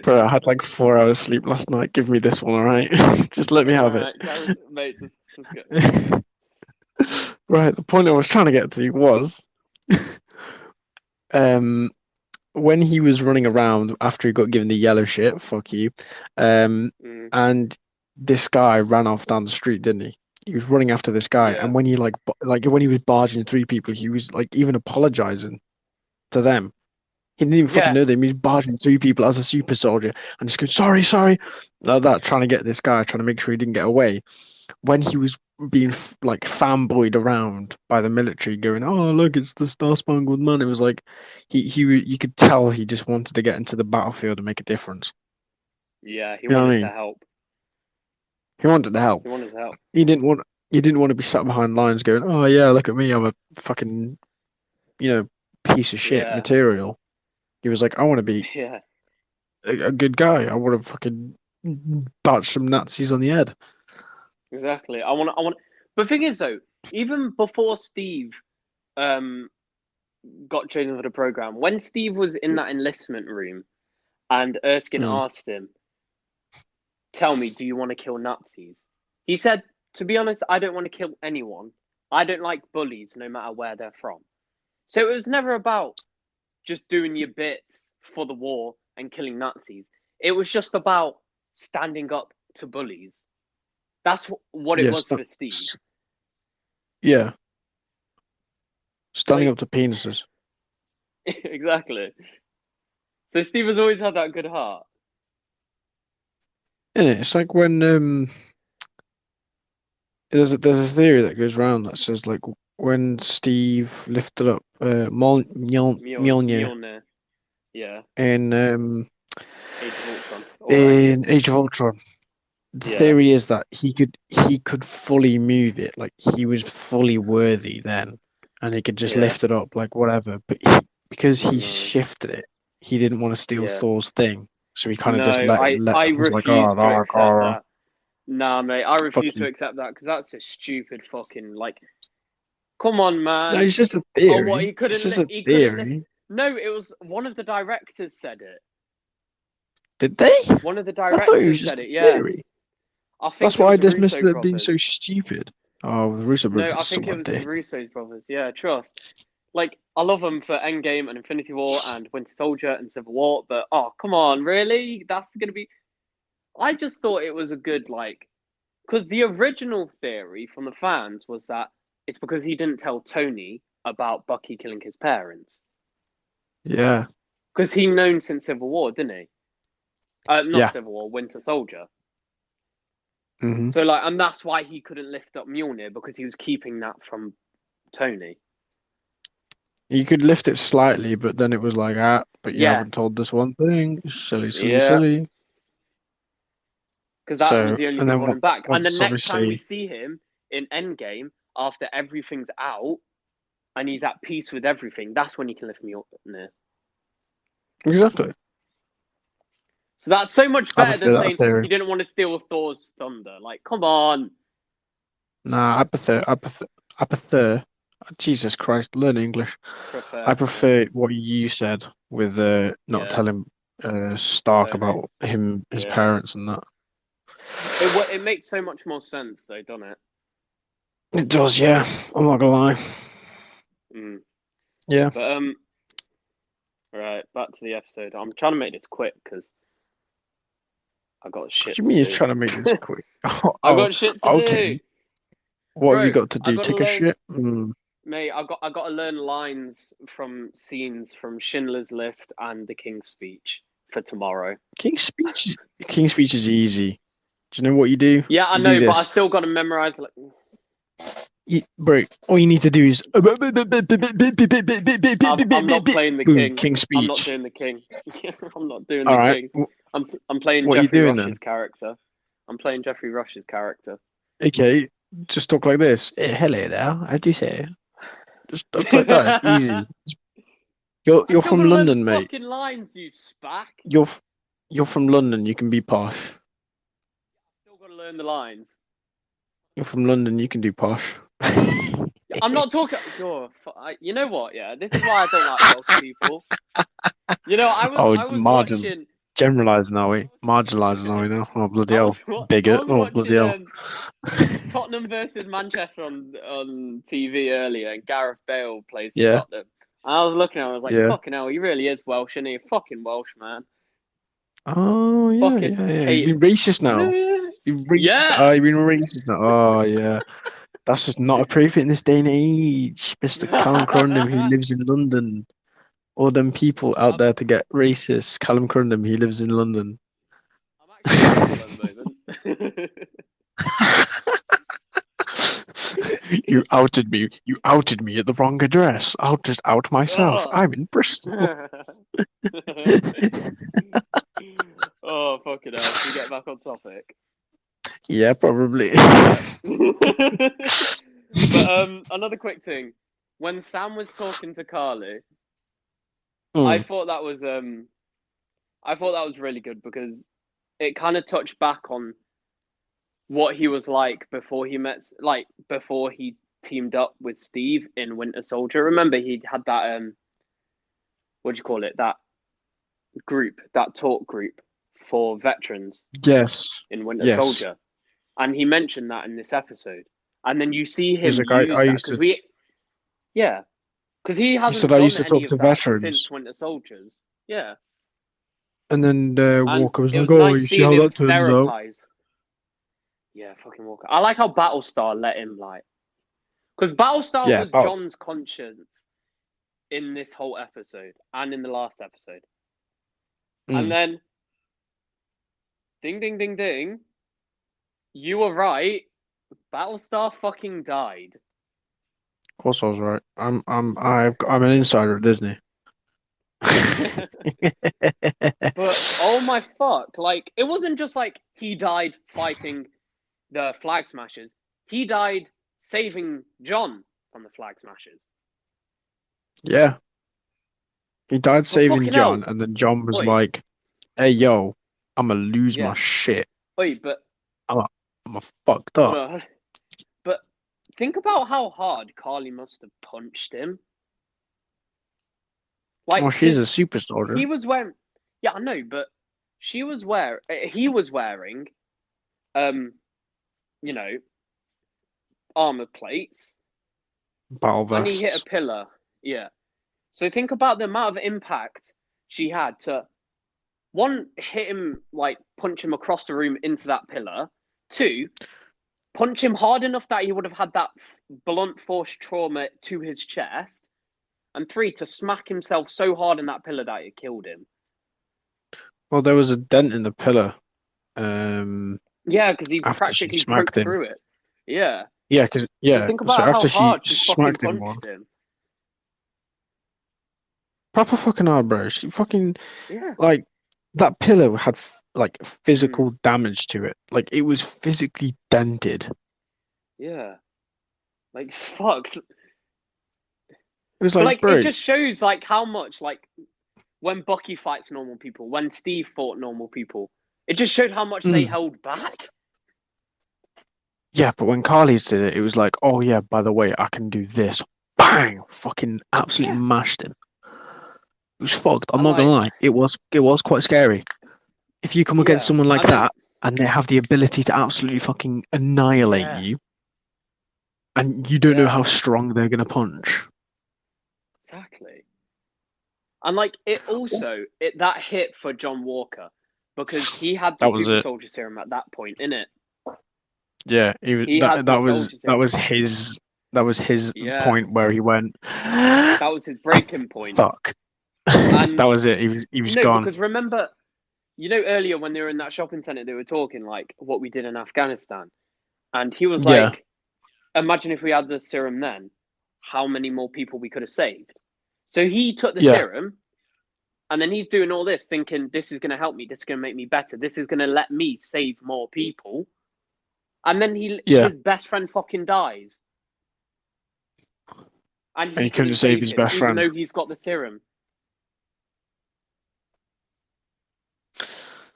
Bro, I had like 4 hours sleep last night. Give me this one, alright? Just let me have it. Right, mate, just go. Right, the point I was trying to get to was when he was running around after he got given the yellow shit, fuck you, and this guy ran off down the street, didn't he? He was running after this guy, Yeah. and when he like when he was barging 3 people, he was like even apologizing to them. He didn't even fucking know them. He was barging 3 people as a super soldier and just going, sorry, like that, trying to get this guy, trying to make sure he didn't get away. When he was being like fanboyed around by the military, going, "Oh look, it's the Star Spangled Man," it was like you could tell he just wanted to get into the battlefield and make a difference. Yeah, he You know what I wanted mean? to help. He wanted to help. He wanted to help. He didn't want to be sat behind lines going, "Oh yeah, look at me, I'm a fucking piece of shit Yeah. material." He was like, "I want to be Yeah. a good guy. I want to fucking batch some Nazis on the head." Exactly. I want. But the thing is, though, even before Steve, got chosen for the program, when Steve was in that enlistment room, and Erskine asked him, "Tell me, do you want to kill Nazis?" He said, "To be honest, I don't want to kill anyone. I don't like bullies, no matter where they're from." So it was never about just doing your bits for the war and killing Nazis. It was just about standing up to bullies. That's what it was for Steve. Yeah. Standing Like, up to penises. Exactly. So Steve has always had that good heart. Isn't it? It's like when there's a theory that goes around that says like when Steve lifted up Mjolnir Mjolnir. Yeah. in Age of Ultron. in Age of Ultron. The theory is that he could fully move it, like he was fully worthy then, and he could just lift it up like whatever. But because he shifted it, he didn't want to steal Thor's thing, so he kind of just let I was refuse like, to accept that. Nah, mate, I refuse to accept that because that's a stupid fucking Come on, man. No, it's just a theory. Oh, what he couldn't. It's just a theory. No, it was one of the directors said it. Did they? One of the I thought it was directors just said a it. Yeah. theory. I think That's it why I was the dismissed Russo it being so brothers. stupid. Oh, the Russo brothers. No, I think it was the Russo brothers. Yeah, trust. Like, I love them for Endgame and Infinity War and Winter Soldier and Civil War, but oh, come on, really? That's gonna be. I just thought it was a good because the original theory from the fans was that it's because he didn't tell Tony about Bucky killing his parents. Yeah. Because he known since Civil War, didn't he? Not Civil War, Winter Soldier. Mm-hmm. So and that's why he couldn't lift up Mjolnir, because he was keeping that from Tony. You could lift it slightly, but then it was like, but you haven't told this one thing. Silly. Because that was the only thing holding back. And the next time we see him in Endgame, after everything's out and he's at peace with everything, that's when he can lift Mjolnir. Exactly. So that's so much better than saying he didn't want to steal Thor's thunder. Like, come on. Nah, I prefer. Jesus Christ, learn English. I prefer what you said with not telling Stark about his parents and that. It makes so much more sense, though, doesn't it? It does, yeah. I'm not gonna lie. Yeah. But right, back to the episode. I'm trying to make this quick because I got shit. What do you mean you're trying to make this quick? I got shit to do. What have you got to do? Take a shit? Mate, I got to learn lines from scenes from Schindler's List and The King's Speech for tomorrow. King's Speech is easy. Do you know what you do? Yeah, I know, but I still got to memorize. Bro, all you need to do is I'm not playing the boom, king. king I'm not speech. doing the king. I'm not doing All the right, king. I'm playing what are you Jeffrey doing Rush's then? character. I'm playing Jeffrey Rush's character. Okay, just talk like this. Hello there. How'd you say? Just talk like that. It's easy. I You're still from gotta learn the London, mate. fucking lines, you spack. You're from London. You can be posh. Still gotta learn the lines. You're from London. You can do posh. I'm not talking. You know what? Yeah, this is why I don't like Welsh people. You know, Oh, I was margin. watching. Generalising, are we? I Marginalising, are we now? Oh, bloody hell. Bigot. was Oh, bloody watching hell. Tottenham versus Manchester on TV earlier, and Gareth Bale plays for Yeah, Tottenham. And I was looking at him, I was like, yeah. fucking hell, he really is Welsh, isn't he? Fucking Welsh, man. Oh, yeah, Fucking yeah, yeah. You've hate. been racist now. You've racist. Yeah. Oh, you've been racist now. Oh, yeah. That's just not appropriate in this day and age. Mr. Callum Crondon, who lives in London. All them people out I'm, there to get racist. Callum Crondon, he lives in London. I'm actually single at the moment. You outed me. You outed me at the wrong address. I'll just out myself. Oh. I'm in Bristol. Oh, fucking hell. Should we get back on topic? Yeah, probably. But another quick thing. When Sam was talking to Carly, I Mm, thought that was really good because it kind of touched back on what he was like before before he teamed up with Steve in Winter Soldier. Remember he had that what do you call it? That talk group for veterans yes. in Winter Yes. Soldier. And he mentioned that in this episode. And then you see He was him like, use that because yeah, because he he said hasn't I done used to any talk to of that since veterans. Winter Soldiers. Yeah. And then And Walker was it like, was oh, nice you see seeing how him that turns out? therapize. Yeah, fucking Walker. I like how Battlestar let him because Battlestar Yeah, was John's conscience in this whole episode and in the last episode. And mm, then ding ding ding ding, you were right. Battlestar fucking died. of course I was right. I'm an insider of Disney. But oh my fuck, like it wasn't just like he died fighting the Flag Smashers. He died saving John from the Flag Smashers. Yeah. He died But saving fucking John, hell. and then John was Oi, like, hey, yo, I'm gonna lose my yeah. shit. Oi, but I'm a fucked hold up. on. But think about how hard Carly must have punched him. Like, Oh, she's a because super soldier. he was wearing, yeah, I know, but he was wearing, um, you know, armor plates, Battle and he hit a vests. pillar. Yeah. So think about the amount of impact she had to one hit him like punch him across the room into that pillar. Two, punch him hard enough that he would have had that blunt force trauma to his chest. And three, to smack himself so hard in that pillar that it killed him. Well, there was a dent in the pillar. Yeah, because he After she practically smacked broke him. through it. Yeah. Yeah, So think So about how after she hard she fucking smacked him one, punched him. proper fucking hard, bro. She fucking Yeah. like that pillar had like Mm. physical damage to it. Like it was physically dented. Yeah. Like, it's fucked. It was But like, like, it bro, just shows like how much like when Bucky fights normal people, when Steve fought normal people, it just showed how much they held back. yeah, but when Carly's did it, it was like, oh yeah, by the way, I can do this. Bang! Fucking absolutely Yeah. mashed him. It was fucked. I'm And not gonna like, lie. It was quite scary. If you come against yeah. someone like And then, that and they have the ability to absolutely fucking annihilate yeah. you, and you don't know how strong they're gonna punch. Exactly. And like it also that hit for John Walker because he had the That was super it. soldier serum at that point, innit? Yeah, he was He had the soldier that serum. was his Yeah. point where he went. That was his breaking point. Fuck. And That was it. He was gone. because remember, earlier when they were in that shopping center, they were talking like what we did in Afghanistan, and he was Yeah. like, imagine if we had the serum then, how many more people we could have saved. So he took the Yeah, serum, and then he's doing all this, thinking this is going to help me, this is going to make me better, this is going to let me save more people. And then yeah. his best friend fucking dies, and And he he couldn't couldn't save save his him, best even friend. though he's got the serum.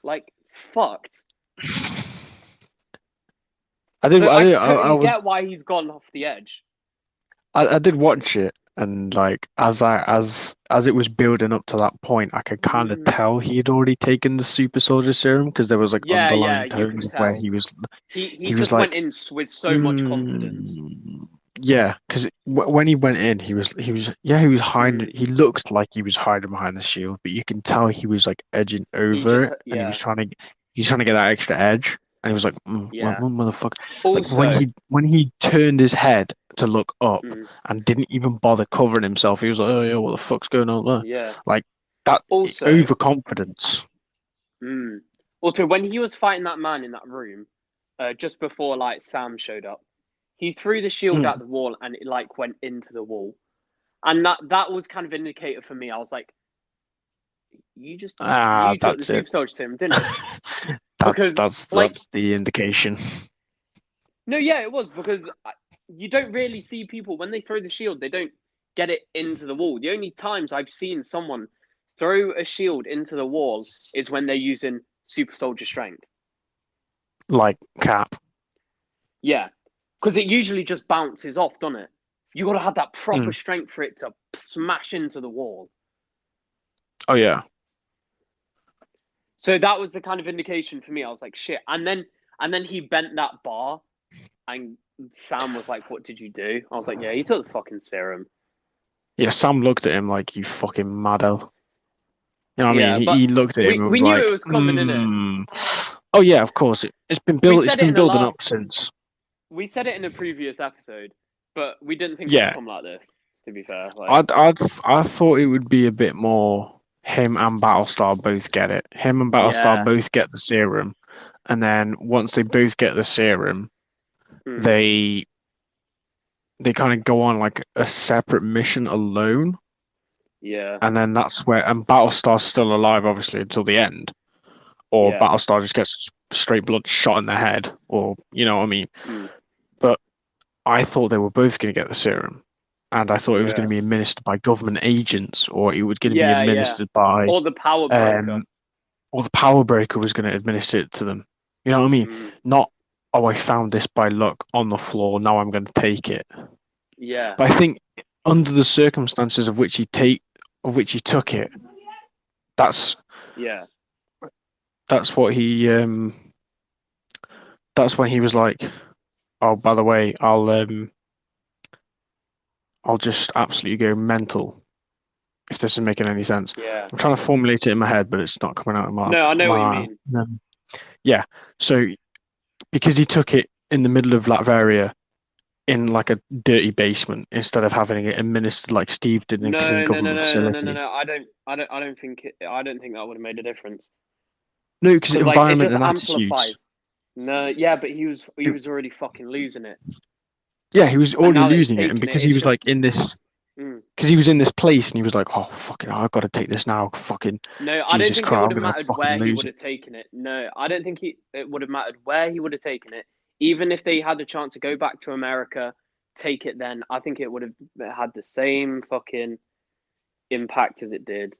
Like, it's fucked. So I I totally was, get why he's gone off the edge. I did watch it, and like as it was building up to that point, I could kind of Mm. tell he had already taken the super soldier serum because there was like Yeah, underlying you can tones of where tell. He he was just went like, in with so much confidence. mm, yeah, because when he went in, he was hiding. Mm. He looked like he was hiding behind the shield, but you can tell he was like edging He over just, it, and yeah, he was trying to get that extra edge, and he was like, yeah. motherfucker. Like Also, when he turned his head to look up mm, and didn't even bother covering himself, he was like, oh yeah, what the fuck's going on there? yeah. Like that Also, overconfidence. mm, also when he was fighting that man in that room, just before like Sam showed up, he threw the shield Mm. at the wall and it like went into the wall, and that was kind of indicator for me. I was like, Ah, you took the that's it. super soldier serum, didn't you? That's Because like that's the indication. no, yeah, it was because you don't really see people when they throw the shield, they don't get it into the wall. The only times I've seen someone throw a shield into the wall is when they're using super soldier strength. Like Cap. Yeah, because it usually just bounces off, doesn't it? You got to have that proper Mm. strength for it to smash into the wall. Oh yeah. So that was the kind of indication for me. I was like, shit. And then he bent that bar, and Sam was like, "What did you do?" I was like, "Yeah, he took the fucking serum." Yeah, Sam looked at him like you fucking mad hell. You know what I mean? Yeah, but He looked at him and we was knew it like, was coming in it. Oh yeah, of course. It's been We it's said it been in a building lot. up since. We said it in a previous episode, but we didn't think it would Yeah. come like this. To be fair, like I thought it would be a bit more him and Battlestar both get it. Him and Battlestar yeah, both get the serum. And then once they both get the serum, mm, they kind of go on like a separate mission alone. yeah, And then that's where and Battlestar's still alive obviously until the end. Or yeah, Battlestar just gets straight blood shot in the head, or you know what I mean. mm, But I thought they were both going to get the serum, and I thought it was going yeah, to be administered by government agents, or it was going to be yeah. administered by, Or the power broker. um, or the power broker was going to administer it to them. You know what I mean? Mm, Not, oh, I found this by luck on the floor. Now I'm going to take it. yeah, But I think under the circumstances of which he took it, that's yeah, that's what he that's when he was like, oh, by the way, I'll just absolutely go mental if this is making any sense. yeah. I'm trying to formulate it in my head, but it's not coming out of No, I know what you my mean. yeah. So because he took it in the middle of Latveria in like a dirty basement instead of having it administered like Steve did in a clean No, no, no, government no, no, no, no, facility. no. I don't think I don't think that would have made a difference No, because because like it environment just and attitudes. amplifies. No, yeah, but he was already fucking losing it, Yeah, he was and already now that he's losing it, and taking it, because he it's was just. like in this, Mm. because he was in this place, and he was like, "Oh fucking, I've got to take this now." Fucking No, I don't Jesus think it Christ, would I'm have gonna mattered fucking where he lose would it. have taken it. No, I don't think it would have mattered where he would have taken it. Even if they had the chance to go back to America, take it then, I think it would have had the same fucking impact as it did.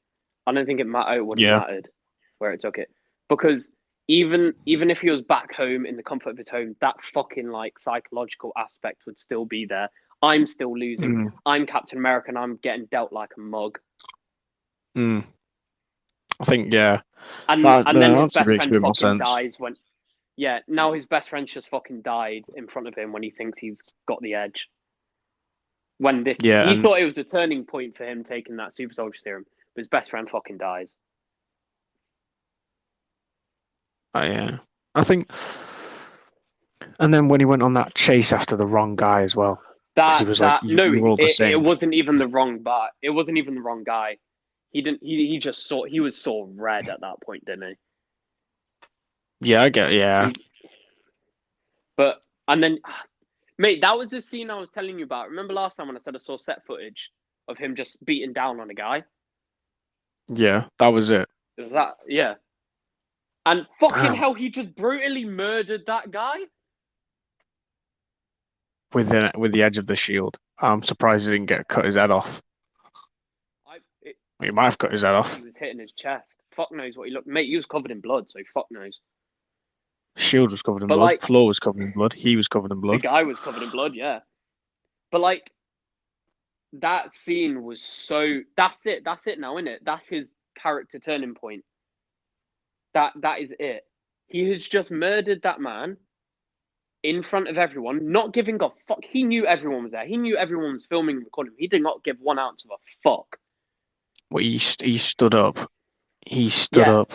I don't think it would have Yeah. mattered where it took it. Because even if he was back home in the comfort of his home, that fucking like psychological aspect would still be there. I'm still losing. Mm, I'm Captain America and I'm getting dealt like a mug. mm. I think yeah, And then that his answer best makes a friend bit more fucking sense. dies when yeah, now his best friend's just fucking died in front of him when he thinks he's got the edge. When this Yeah, he and thought it was a turning point for him taking that super soldier serum, but his best friend fucking dies. yeah, I think, and then when he went on that chase after the wrong guy as well, because he was like, That no, You're all the it same." wasn't even the wrong but it wasn't even the wrong guy. He didn't he just saw he was so red at that point, didn't Yeah, I get. Yeah, he? But and then Mate, that was the scene I was telling you about. Remember last time when I said I saw set footage of him just beating down on a guy? Yeah, that was it. It was that, yeah. And fucking Damn. hell, he just brutally murdered that guy. With the edge of the shield. I'm surprised he didn't get cut his head off. He might have cut his head off. He was hitting his chest. Fuck knows what he looked. Mate, he was covered in blood, so fuck knows. Shield was covered in But blood. like, Floor was covered in blood. He was covered in the blood. guy was covered in blood, yeah. But like, that scene was so. That's it. That's it now, isn't it? That's his character turning point. That is it. He has just murdered that man in front of everyone, not giving a fuck. He knew everyone was there. He knew everyone was filming and recording. He did not give 1 ounce of a fuck. Well, he stood up. He stood up.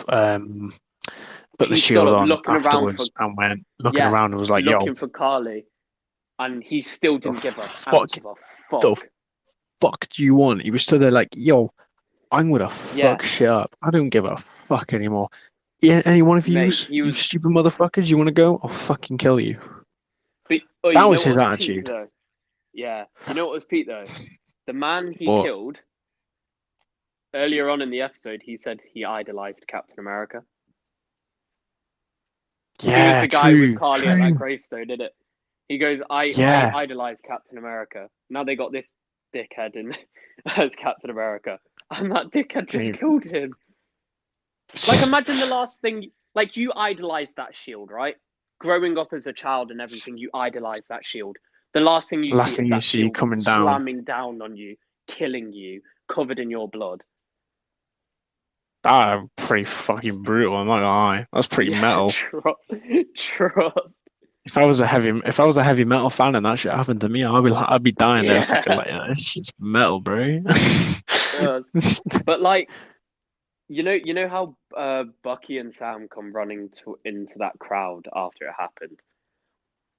Put the shield on looking afterwards and went looking around and was like, looking "Yo, for Carly," and he still didn't give a fuck, ounce of a fuck. the fuck do you want? He was stood there like, "Yo, I'm gonna fuck shit up. I don't give a fuck anymore. Yeah, any one of you, you stupid motherfuckers, you want to go? I'll fucking kill you." But, that was his attitude. Peak, yeah, you know what was Pete though? The man he killed earlier on in the episode, he said he idolized Captain America. Yeah, he was the guy with Carly at that gravestone, didn't it? He goes, I idolize Captain America. Now they got this dickhead in as Captain America. And that dickhead just killed him. Like, imagine the last thing, like, you idolize that shield, right? Growing up as a child and everything, you idolize that shield. The last thing you see is that shield coming down, slamming down on you, killing you, covered in your blood. That's pretty fucking brutal, I'm not gonna lie. That's pretty metal. Trust. If I was a heavy metal fan and that shit happened to me, I'd be dying there fucking like, this shit's metal, bro. But like, you know how Bucky and Sam come running into that crowd after it happened?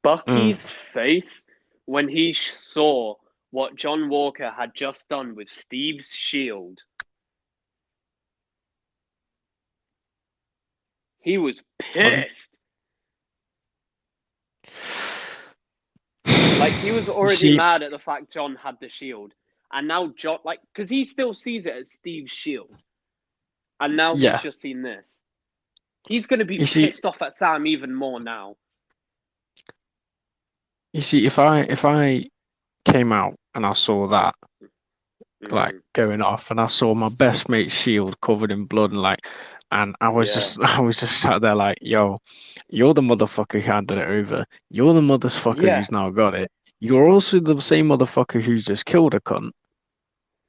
Bucky's face when he saw what John Walker had just done with Steve's shield. He was pissed. Like, he was already mad at the fact John had the shield. And now John, like, because he still sees it as Steve's shield. And now he's just seen this. He's going to be pissed off at Sam even more now. You see, if I came out and I saw that, like, going off, and I saw my best mate's shield covered in blood and I was just sat there like, yo, you're the motherfucker who handed it over. You're the motherfucker who's now got it. You're also the same motherfucker who's just killed a cunt.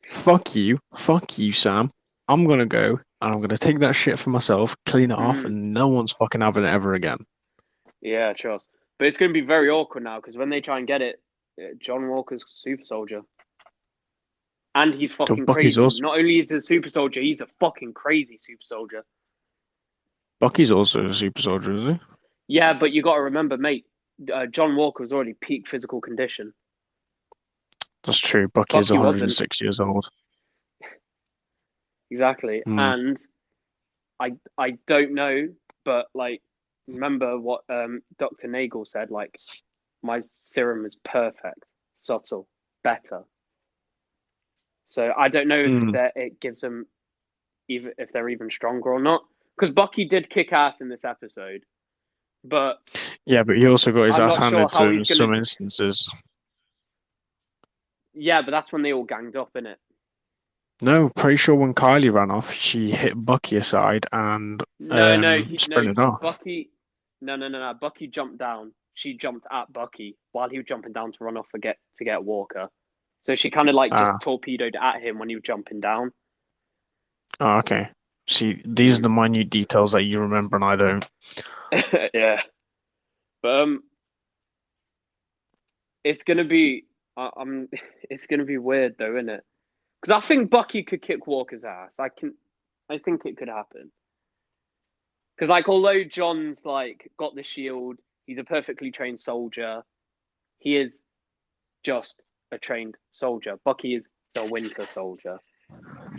Fuck you, Sam. I'm gonna go and I'm gonna take that shit for myself, clean it off, and no one's fucking having it ever again. Yeah, trust. But it's gonna be very awkward now because when they try and get it, John Walker's super soldier. And he's fucking crazy. Not only is he a super soldier, he's a fucking crazy super soldier. Bucky's also a super soldier, is he? Yeah, but you got to remember, mate, John Walker was already peak physical condition. That's true. Bucky is 106 years old. Exactly. And I don't know, but like, remember what Dr. Nagel said, like, my serum is perfect, subtle, better. So I don't know if it gives them, even if they're even stronger or not. Because Bucky did kick ass in this episode, but but he also got his ass handed to him in some instances. Yeah, but that's when they all ganged up, innit? No, pretty sure when Kylie ran off, she hit Bucky aside and sprinted off. Bucky jumped down. She jumped at Bucky while he was jumping down to run off to get Walker. So she kind of like just torpedoed at him when he was jumping down. Oh, okay. See, these are the minute details that you remember and I don't. Yeah. But it's gonna be it's gonna be weird though, isn't it? Because I think Bucky could kick Walker's ass. I think it could happen. Because like, although John's like got the shield, he's a perfectly trained soldier. He is just a trained soldier. Bucky is the Winter Soldier.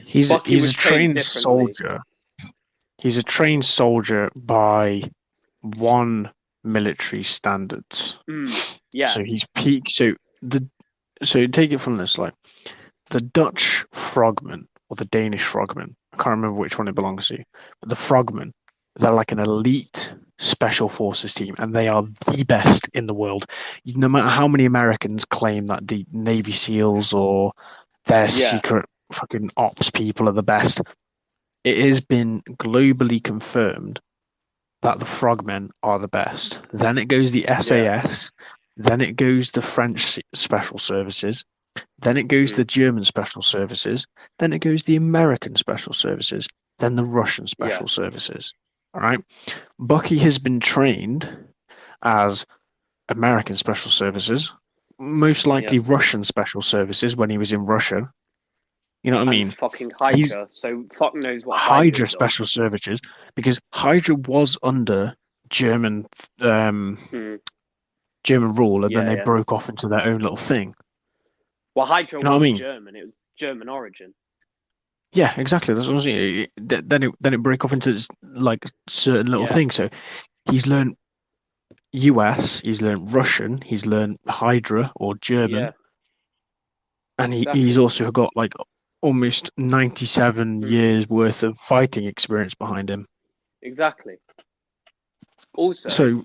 He's a trained soldier. He's a trained soldier by one military standards. Yeah. So he's peak. So take it from this, like the Dutch frogmen or the Danish frogmen. I can't remember which one it belongs to, but the frogmen, they're like an elite special forces team, and they are the best in the world. No matter how many Americans claim that the Navy SEALs or their secret fucking ops people are the best, it has been globally confirmed that the frogmen are the best. Then it goes the SAS, then it goes the French special services, then it goes the German special services, then it goes the American special services, then the Russian special services. All right. Bucky has been trained as American special services, most likely Russian special services when he was in Russia. You know what I mean? Fucking Hydra, so fuck knows what Hydra special services, because Hydra was under German German rule, and then they broke off into their own little thing. Well, Hydra was German; it was German origin. Yeah, exactly. That's what I'm saying. Then it broke off into like certain little things. So he's learned US, he's learned Russian, he's learned Hydra or German, and he's also got like almost 97 years worth of fighting experience behind him. Exactly. Also,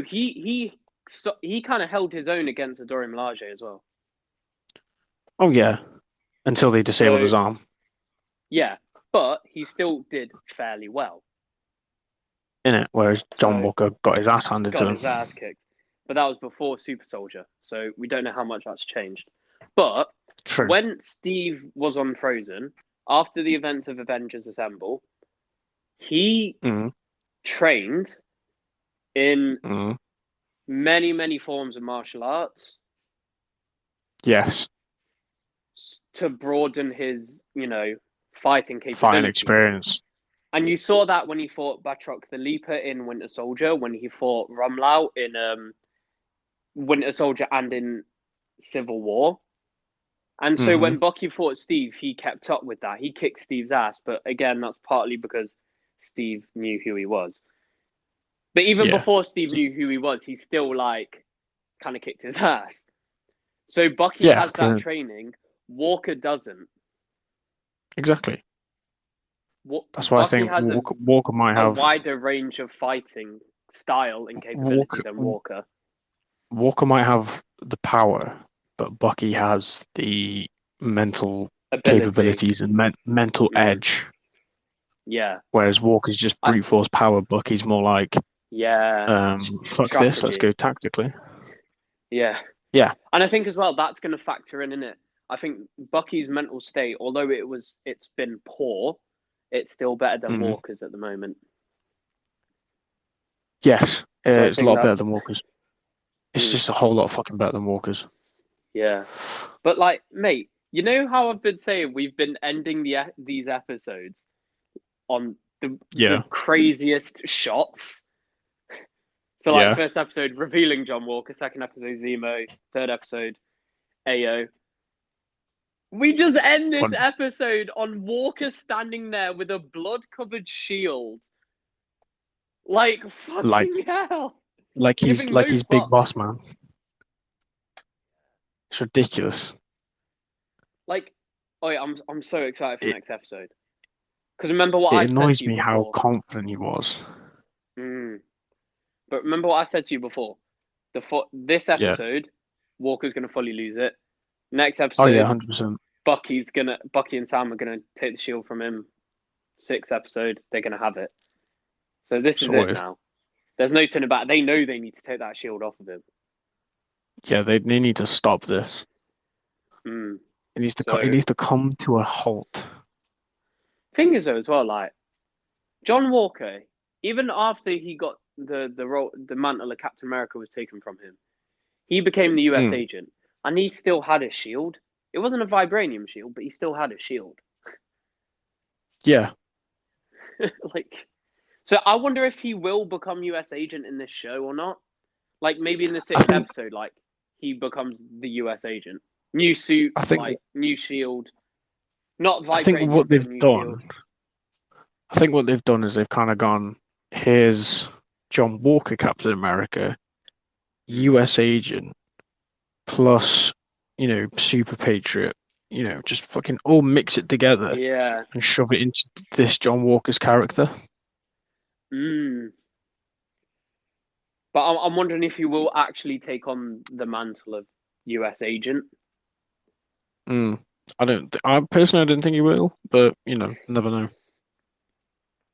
he kind of held his own against Adore Milaje as well. Oh yeah, until they disabled his arm. Yeah, but he still did fairly well. In it, whereas John Walker got his ass handed to him. Got his ass kicked. But that was before Super Soldier, so we don't know how much that's changed. But when Steve was on Frozen, after the events of Avengers Assemble, he trained in many, many forms of martial arts. Yes. To broaden his, fighting capabilities. Fighting experience. And you saw that when he fought Batroc the Leaper in Winter Soldier, when he fought Rumlau in Winter Soldier and in Civil War. And so when Bucky fought Steve, he kept up with that. He kicked Steve's ass, but again, that's partly because Steve knew who he was. But even before Steve knew who he was, he still kind of kicked his ass. So Bucky has that training. Walker doesn't. Exactly. That's why Bucky I think Walker might have a wider range of fighting style and capability than Walker. Walker might have the power, but Bucky has the mental capabilities and mental edge. Yeah. Whereas Walker's just brute force power. Bucky's more like, fuck strategy. This, let's go tactically. Yeah. Yeah. And I think as well, that's going to factor in it. I think Bucky's mental state, although it's been poor, it's still better than Walker's at the moment. Yes, so it's a lot better than Walker's. It's just a whole lot fucking better than Walker's. Yeah. But mate, you know how I've been saying we've been ending these episodes on the craziest shots? So first episode, revealing John Walker. Second episode, Zemo. Third episode, AO. We just end this episode on Walker standing there with a blood-covered shield. Fucking hell. He's big boss, man. It's ridiculous. I'm so excited for next episode. Because remember what I said to you before. It annoys me how confident he was. But remember what I said to you before. This episode, Walker's going to fully lose it. Next episode, 100%. Bucky and Sam are gonna take the shield from him. 6th episode, they're gonna have it. So this is it now. There's no turning back. They know they need to take that shield off of him. Yeah, they need to stop this. It needs to come to a halt. Thing is though, as well, John Walker, even after he got the role, the mantle of Captain America was taken from him, he became the US agent. And he still had a shield. It wasn't a vibranium shield, but he still had a shield. Yeah. So I wonder if he will become US agent in this show or not. Maybe in the 6th episode, he becomes the US agent. New suit, new shield. Not vibranium. I think what they've done is they've kind of gone, here's John Walker Captain America, US Agent, plus, Super Patriot, just fucking all mix it together Yeah. and shove it into this John Walker's character. Mm. But I'm wondering if he will actually take on the mantle of US agent. I personally, I don't think he will, but never know.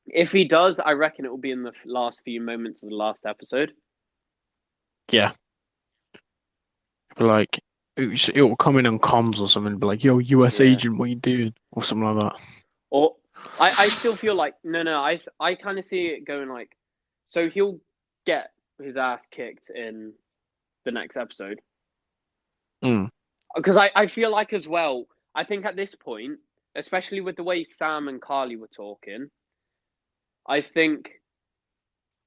If he does, I reckon it will be in the last few moments of the last episode. Yeah, like it will come in on comms or something, and be like, "Yo, US Yeah. agent, what you doing?" or something like that. Or I still feel like no, I kind of see it going like, so he'll get his ass kicked in the next episode. Because I feel like as well, I think at this point, especially with the way Sam and Carly were talking, I think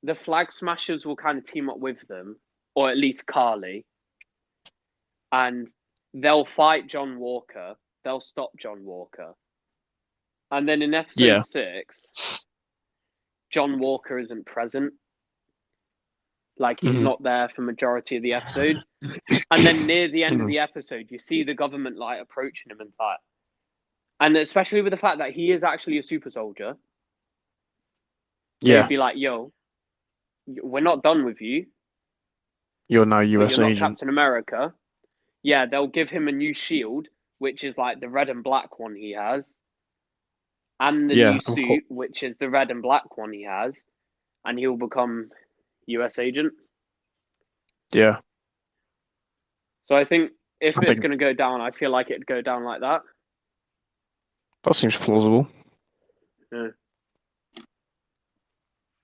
the Flag Smashers will kind of team up with them, or at least Carly, and they'll fight John Walker. They'll stop John Walker. And then in episode 6, John Walker isn't present. Like, he's not there for majority of the episode. And then near the end of the episode, you see the government like approaching him and that. And especially with the fact that he is actually a super soldier. Yeah. They'd be like, yo, we're not done with you. You're now US you're agent. not Captain America. Yeah, they'll give him a new shield, which is like the red and black one he has. And the new suit, which is the red and black one he has. And he'll become US agent. Yeah. So I think if it's going to go down, I feel like it'd go down like that. That seems plausible. Yeah.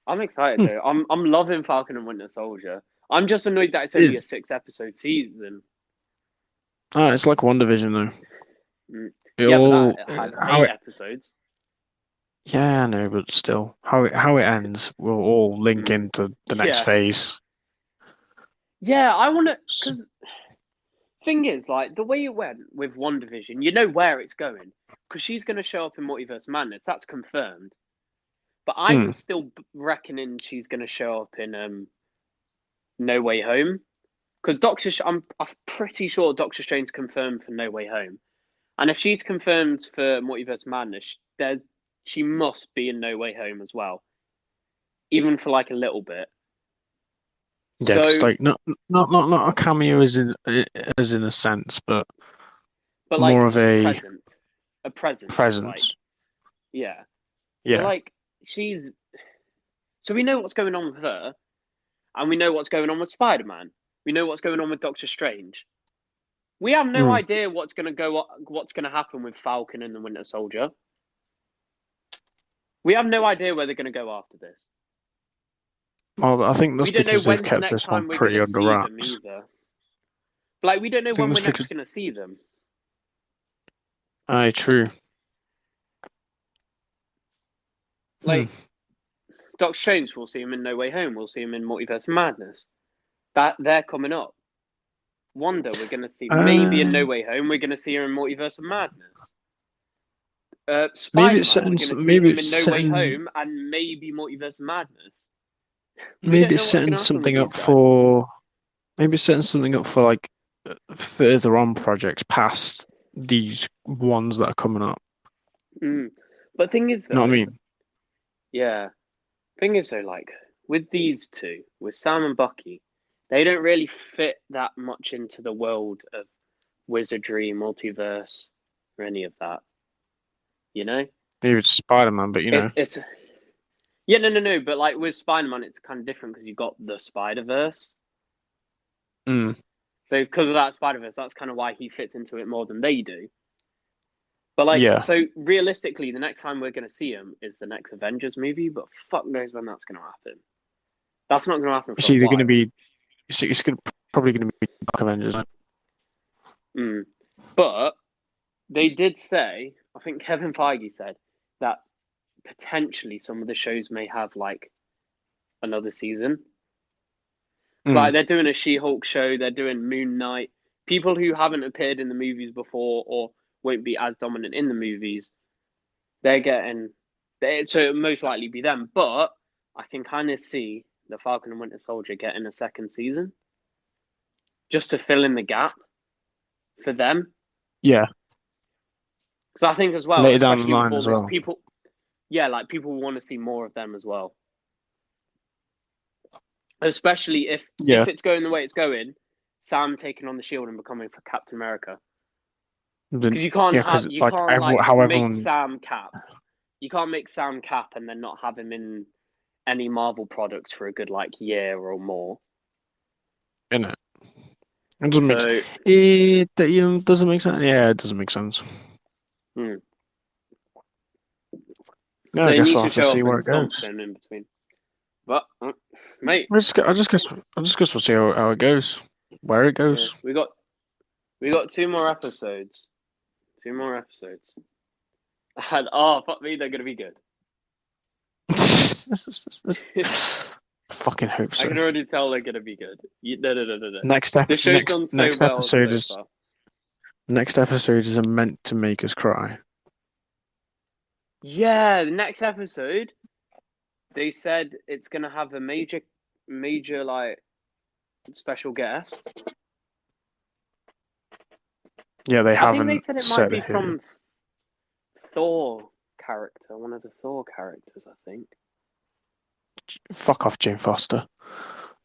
I'm excited though. I'm loving Falcon and Winter Soldier. I'm just annoyed that it's only a 6-episode season. It's like WandaVision though. Yeah, but that had 8 episodes. Yeah, I know, but still, how it ends will all link into the next phase. Yeah, I want to, because thing is, like, the way it went with WandaVision, you know where it's going, because she's going to show up in Multiverse Madness. That's confirmed. But I'm still reckoning she's going to show up in No Way Home, because I'm pretty sure Doctor Strange's confirmed for No Way Home, and if she's confirmed for Multiverse Madness, she must be in No Way Home as well, even for like a little bit. Yeah, so, just like not a cameo as in a sense, but like more of a presence. Like, yeah. So like so we know what's going on with her, and we know what's going on with Spider-Man. We know what's going on with Doctor Strange. We have no idea what's going to happen with Falcon and the Winter Soldier. We have no idea where they're going to go after this. Well, I think that's because they've kept this one pretty under wraps. Like, we don't know when we're next going to see them. Aye, true. Like, Doctor Strange, we'll see him in No Way Home. We'll see him in Multiverse Madness. They're coming up. Wanda, we're going to see maybe in No Way Home. We're going to see her in Multiverse of Madness. Spider-Man, maybe we're going to see him in No Way Home and maybe Multiverse of Madness. Maybe it's setting something up for. Maybe it's setting something up for like further on projects past these ones that are coming up. But thing is, though, know what I mean? Yeah. Thing is, though, like with these two, with Sam and Bucky, they don't really fit that much into the world of wizardry, multiverse, or any of that. You know? Maybe it's Spider-Man, but it's yeah, no. But like with Spider-Man, it's kind of different because you got the Spider-Verse. So because of that Spider-Verse, that's kind of why he fits into it more than they do. But like, so realistically, the next time we're going to see him is the next Avengers movie. But fuck knows when that's going to happen. That's not going to happen. It's either going to be. It's probably going to be Dark Avengers. But they did say, I think Kevin Feige said that potentially some of the shows may have like another season. Like they're doing a She-Hulk show, they're doing Moon Knight. People who haven't appeared in the movies before or won't be as dominant in the movies, so it'll most likely be them. But I can kind of see the Falcon and Winter Soldier getting a second season, just to fill in the gap for them. Yeah, Because I think as well, later down the especially with line all as this, well. people want to see more of them as well. Especially if it's going the way it's going, Sam taking on the shield and becoming for Captain America. Because you can't how make everyone. Sam Cap. You can't make Sam Cap and then not have him in any Marvel products for a good year or more. In it. It doesn't make sense. It doesn't make sense. Yeah, it doesn't make sense. Hmm. Yeah, So I you guess need we'll to have to show see up where in it goes. something in between. But mate, I just guess we'll see how it goes, where it goes. yeah, we got 2 more episodes. 2 more episodes. And fuck me, they're gonna be good. Fucking hope so. I can already tell they're gonna be good. No. Next episode is meant to make us cry. Yeah, the next episode, they said it's gonna have a major special guest. Yeah, they haven't. I think they said it might be from Thor character, one of the Thor characters, I think. Fuck off, Jane Foster.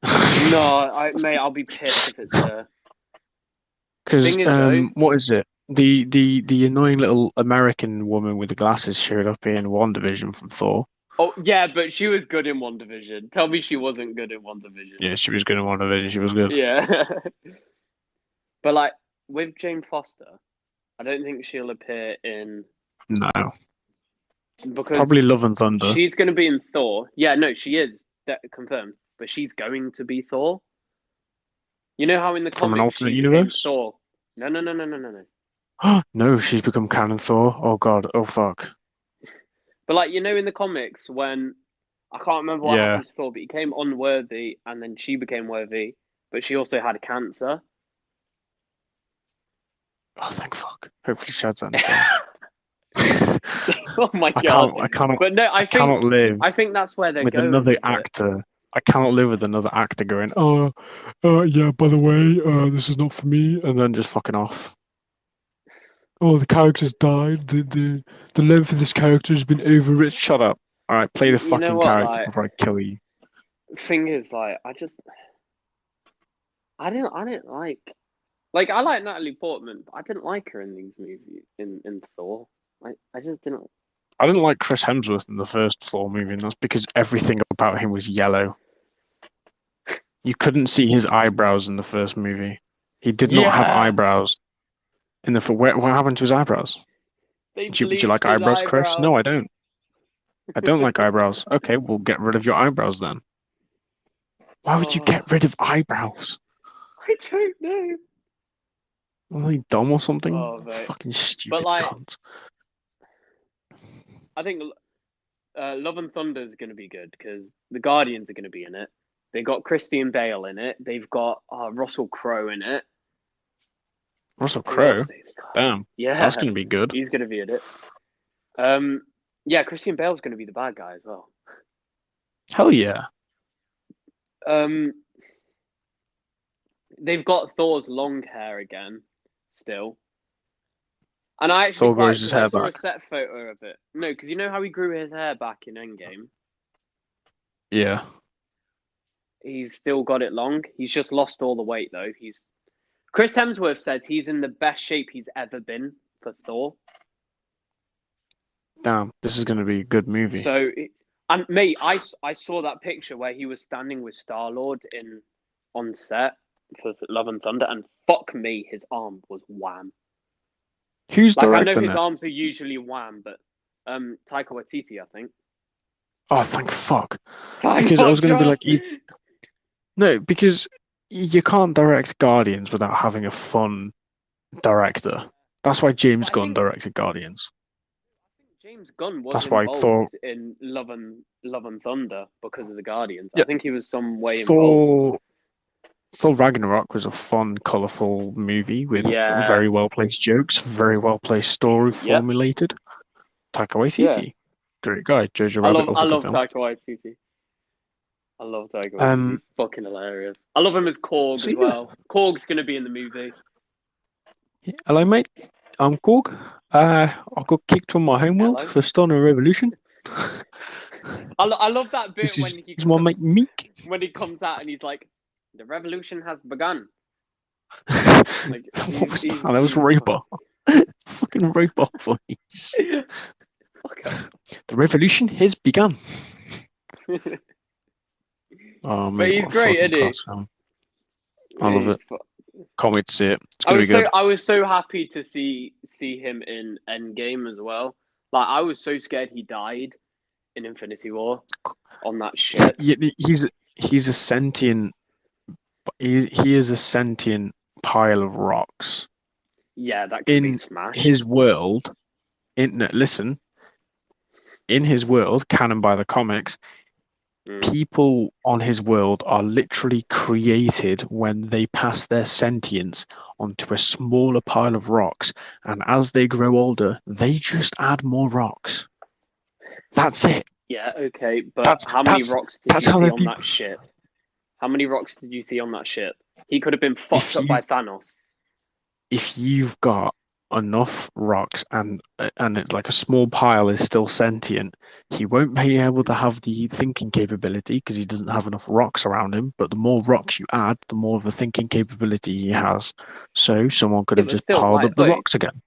No, mate, I'll be pissed if it's her. Because what is it? The annoying little American woman with the glasses showed up in WandaVision from Thor. Oh yeah, but she was good in WandaVision. Tell me she wasn't good in WandaVision. Yeah, she was good in WandaVision. She was good. Yeah, but with Jane Foster, I don't think she'll appear in. No. Because probably Love and Thunder. She's going to be in Thor. Yeah, no, she is. That confirmed. But she's going to be Thor. You know how in the from comics an alternate universe? Thor. No. No, she's become canon Thor. Oh god. Oh fuck. But in the comics when I can't remember what happened to Thor, but he came unworthy, and then she became worthy, but she also had cancer. Oh, thank fuck. Hopefully she has that. Oh my god! I cannot. But no, I cannot live. I think that's where they're with going another actor. I cannot live with another actor going, yeah, by the way, this is not for me, and then just fucking off. Oh, the character's died. The length of this character has been overwritten. Shut up. All right, play the fucking character before I kill you. Thing is, I didn't like. I like Natalie Portman, but I didn't like her in these movies in Thor. I just didn't. I didn't like Chris Hemsworth in the first Thor movie, and that's because everything about him was yellow. You couldn't see his eyebrows in the first movie. He did not have eyebrows. What happened to his eyebrows? Do you like eyebrows, Chris? No, I don't. I don't like eyebrows. Okay, we'll get rid of your eyebrows then. Why would you get rid of eyebrows? I don't know. Are you dumb or something? Oh, fucking stupid cunt. I think Love and Thunder is going to be good because the Guardians are going to be in it. They got Christian Bale in it. They've got Russell Crowe in it. Russell Crowe? Damn. Yeah. That's going to be good. He's going to be in it. Yeah, Christian Bale's going to be the bad guy as well. Hell yeah. They've got Thor's long hair again, still. And I actually saw a set photo of it. No, because you know how he grew his hair back in Endgame? Yeah. He's still got it long. He's just lost all the weight, though. Chris Hemsworth said he's in the best shape he's ever been for Thor. Damn, this is going to be a good movie. So, and mate, I saw that picture where he was standing with Star-Lord on set for Love and Thunder, and fuck me, his arm was wham. Who's directing I know his it? arms are usually wham, but Taika Waititi, I think. Oh, thank fuck. Because I was going to be like... No, because you can't direct Guardians without having a fun director. That's why James Gunn directed Guardians. I think James Gunn was involved in Love and Thunder because of the Guardians. Yeah. I think he was some way involved. Thor Ragnarok was a fun, colourful movie with very well-placed jokes, very well-placed story formulated. Taika Waititi, great guy. Jojo Rabbit. I love Taika Waititi. I love Tiger Woods. He's fucking hilarious. I love him as Korg as well. Korg's gonna be in the movie. Hello, mate. I'm Korg. I got kicked from my homeworld for starting a revolution. I love that bit when he comes out and he's like, "The revolution has begun." Like, what was that? That was robot. Fucking robot voice. The revolution has begun. Oh man, but he's great, isn't he? I love it. Can't wait to see it. I was so happy to see him in Endgame as well. Like I was so scared he died in Infinity War on that shit. He's a sentient. He is a sentient pile of rocks. Yeah, that can be smashed. His world. Listen. In his world, canon by the comics, people on his world are literally created when they pass their sentience onto a smaller pile of rocks, and as they grow older, they just add more rocks. That's it. Yeah, okay, but how many rocks did you see on that ship? How many rocks did you see on that ship? He could have been fucked up by Thanos. If you've got enough rocks and it's like a small pile is still sentient, he won't be able to have the thinking capability because he doesn't have enough rocks around him. But the more rocks you add, the more of the thinking capability he has. So someone could have just piled up the rocks again.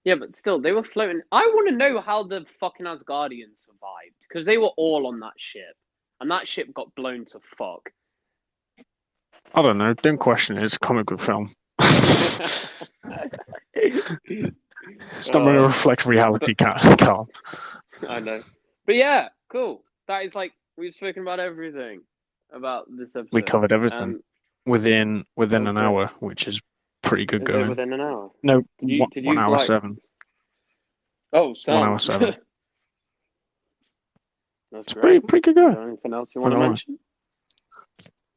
Yeah, but still, they were floating. I want to know how the fucking Asgardians survived because they were all on that ship, and that ship got blown to fuck. I don't know. Don't question it. It's a comic book film. It's not going to reflect reality, Carl. I know. But yeah, cool. That is like, we've spoken about everything about this episode. We covered everything within an hour, which is pretty good going. Within an hour? No, 1 hour 7. Oh, 7. 1 hour 7. That's pretty good going. Anything else you want to mention?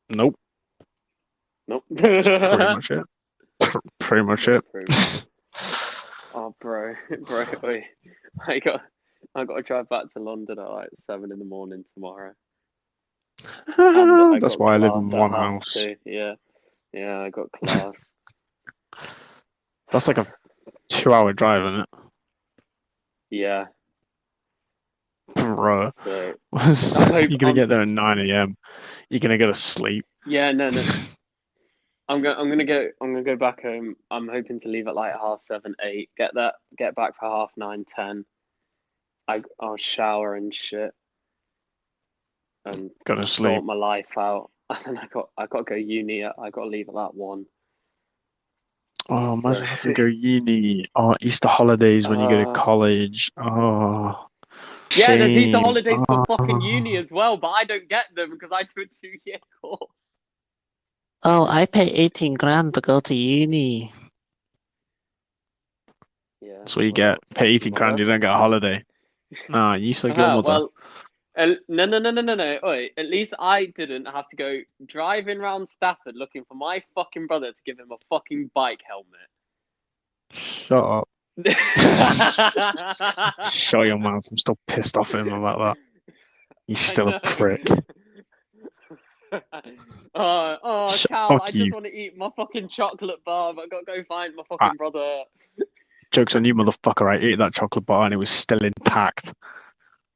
Nope. That's pretty much it. Pretty much it. Oh, bro, wait. I got to drive back to London at like 7 a.m. tomorrow. That's why I live in one house. Yeah, I got class. That's like a 2-hour drive, isn't it? Yeah. Bro, you're gonna get there at 9 a.m. You're gonna go to sleep. Yeah, no. I'm gonna go back home. I'm hoping to leave at like 7:30, 8. Get back for 9:30, 10. I'll shower and shit, and go to sleep. Sort my life out. And I got to go uni. I got to leave at that 1. Oh, imagine having to go uni. Oh, Easter holidays when you go to college. Oh. Yeah, shame. There's Easter holidays for fucking uni as well, but I don't get them because I do a 2-year course. Oh, I pay 18 grand to go to uni. Yeah. That's what you get. Pay 18 grand, you don't get a holiday. Nah, you still get your mother. Well, no. Oi, at least I didn't have to go driving around Stafford looking for my fucking brother to give him a fucking bike helmet. Shut up. Shut your mouth. I'm still pissed off at him about that. He's still a prick. Cal, I just want to eat my fucking chocolate bar, but I got to go find my fucking brother. Joke's on you, motherfucker. I ate that chocolate bar and it was still intact.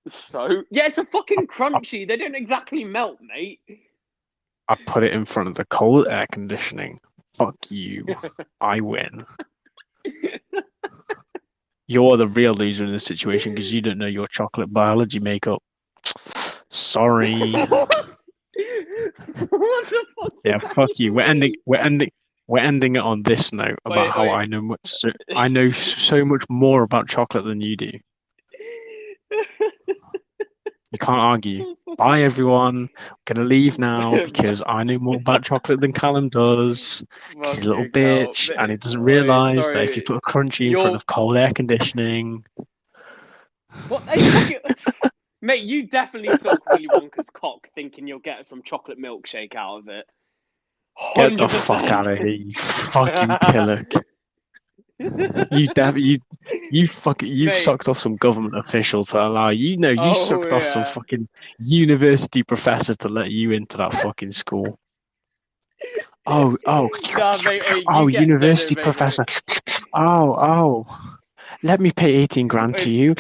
So? Yeah, it's a fucking crunchy. They don't exactly melt, mate. I put it in front of the cold air conditioning. Fuck you. I win. You're the real loser in this situation because you don't know your chocolate biology makeup. Sorry. What the fuck? Yeah, fuck you. We're ending it on this note about how I know so much more about chocolate than you do. You can't argue. Bye, everyone. I'm gonna leave now because I know more about chocolate than Callum does. He's a little bitch, and he doesn't realise that if you put a crunchy in front of cold air conditioning. What? Mate, you definitely suck Willy Wonka's cock thinking you'll get some chocolate milkshake out of it. 100%. Get the fuck out of here, you fucking pillock. You've Mate. sucked off some government official to allow you Oh, sucked off some yeah. fucking university professor to let you into that fucking school. Oh, Nah, mate, wait, university mate, professor. Oh, let me pay 18 grand to you.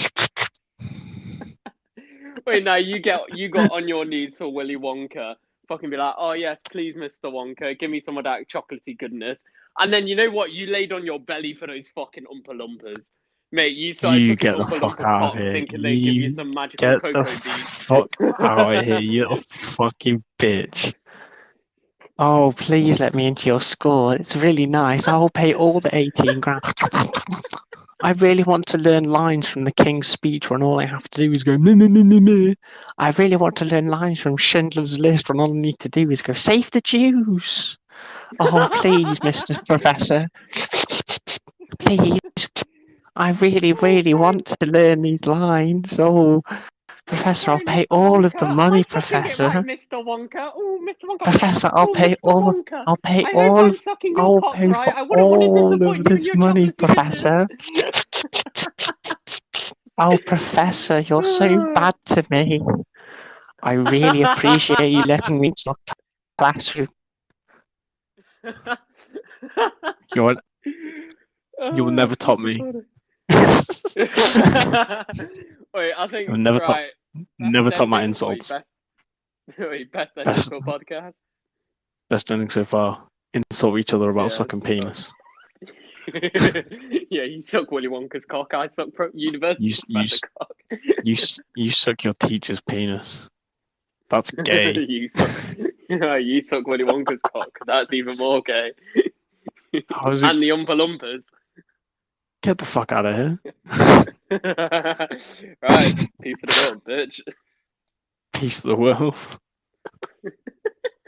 Wait, now you got on your knees for Willy Wonka. Fucking be like, oh yes, please, Mr. Wonka, give me some of that chocolatey goodness. And then you know what? You laid on your belly for those fucking Oompa Loompas. Mate, you started You sucking get the Oompa fuck Loompa out of cock here. thinking they'd give you some magical Get the cocoa beans. fuck out of here, you little fucking bitch. Oh, please let me into your school. It's really nice. I'll pay all the 18 grand. I really want to learn lines from the King's Speech when all I have to do is go, meh, meh, meh, meh, meh. I really want to learn lines from Schindler's List when all I need to do is go, save the Jews. Oh, please, Mr. Professor. Please. I really, really want to learn these lines. Oh, Professor, I'll pay all of the money, Professor. It right, Mr. Wonka. Oh, Mr. Wonka. Professor, I'll pay Mr. all. Wonka. I'll pay I all. hope I'm sucking your I'll cock pay right. for I wouldn't want to all disappoint of you in this your money, chocolatey goodness. Professor. Oh, Professor, you're so bad to me. I really appreciate you letting me into your classroom. You'll never top me. Wait, I think You'll never top. right. Never top my ending- insults. Best ending for a podcast. Best ending so far. Insult each other about Yeah, sucking penis. Yeah, you suck Willy Wonka's cock. I suck university professor cock. You suck your teacher's penis. That's gay. you suck Willy Wonka's cock. That's even more gay. How is it? And the Oompa Loompas. Get the fuck out of here. Right, peace of the world, bitch. Peace of the world.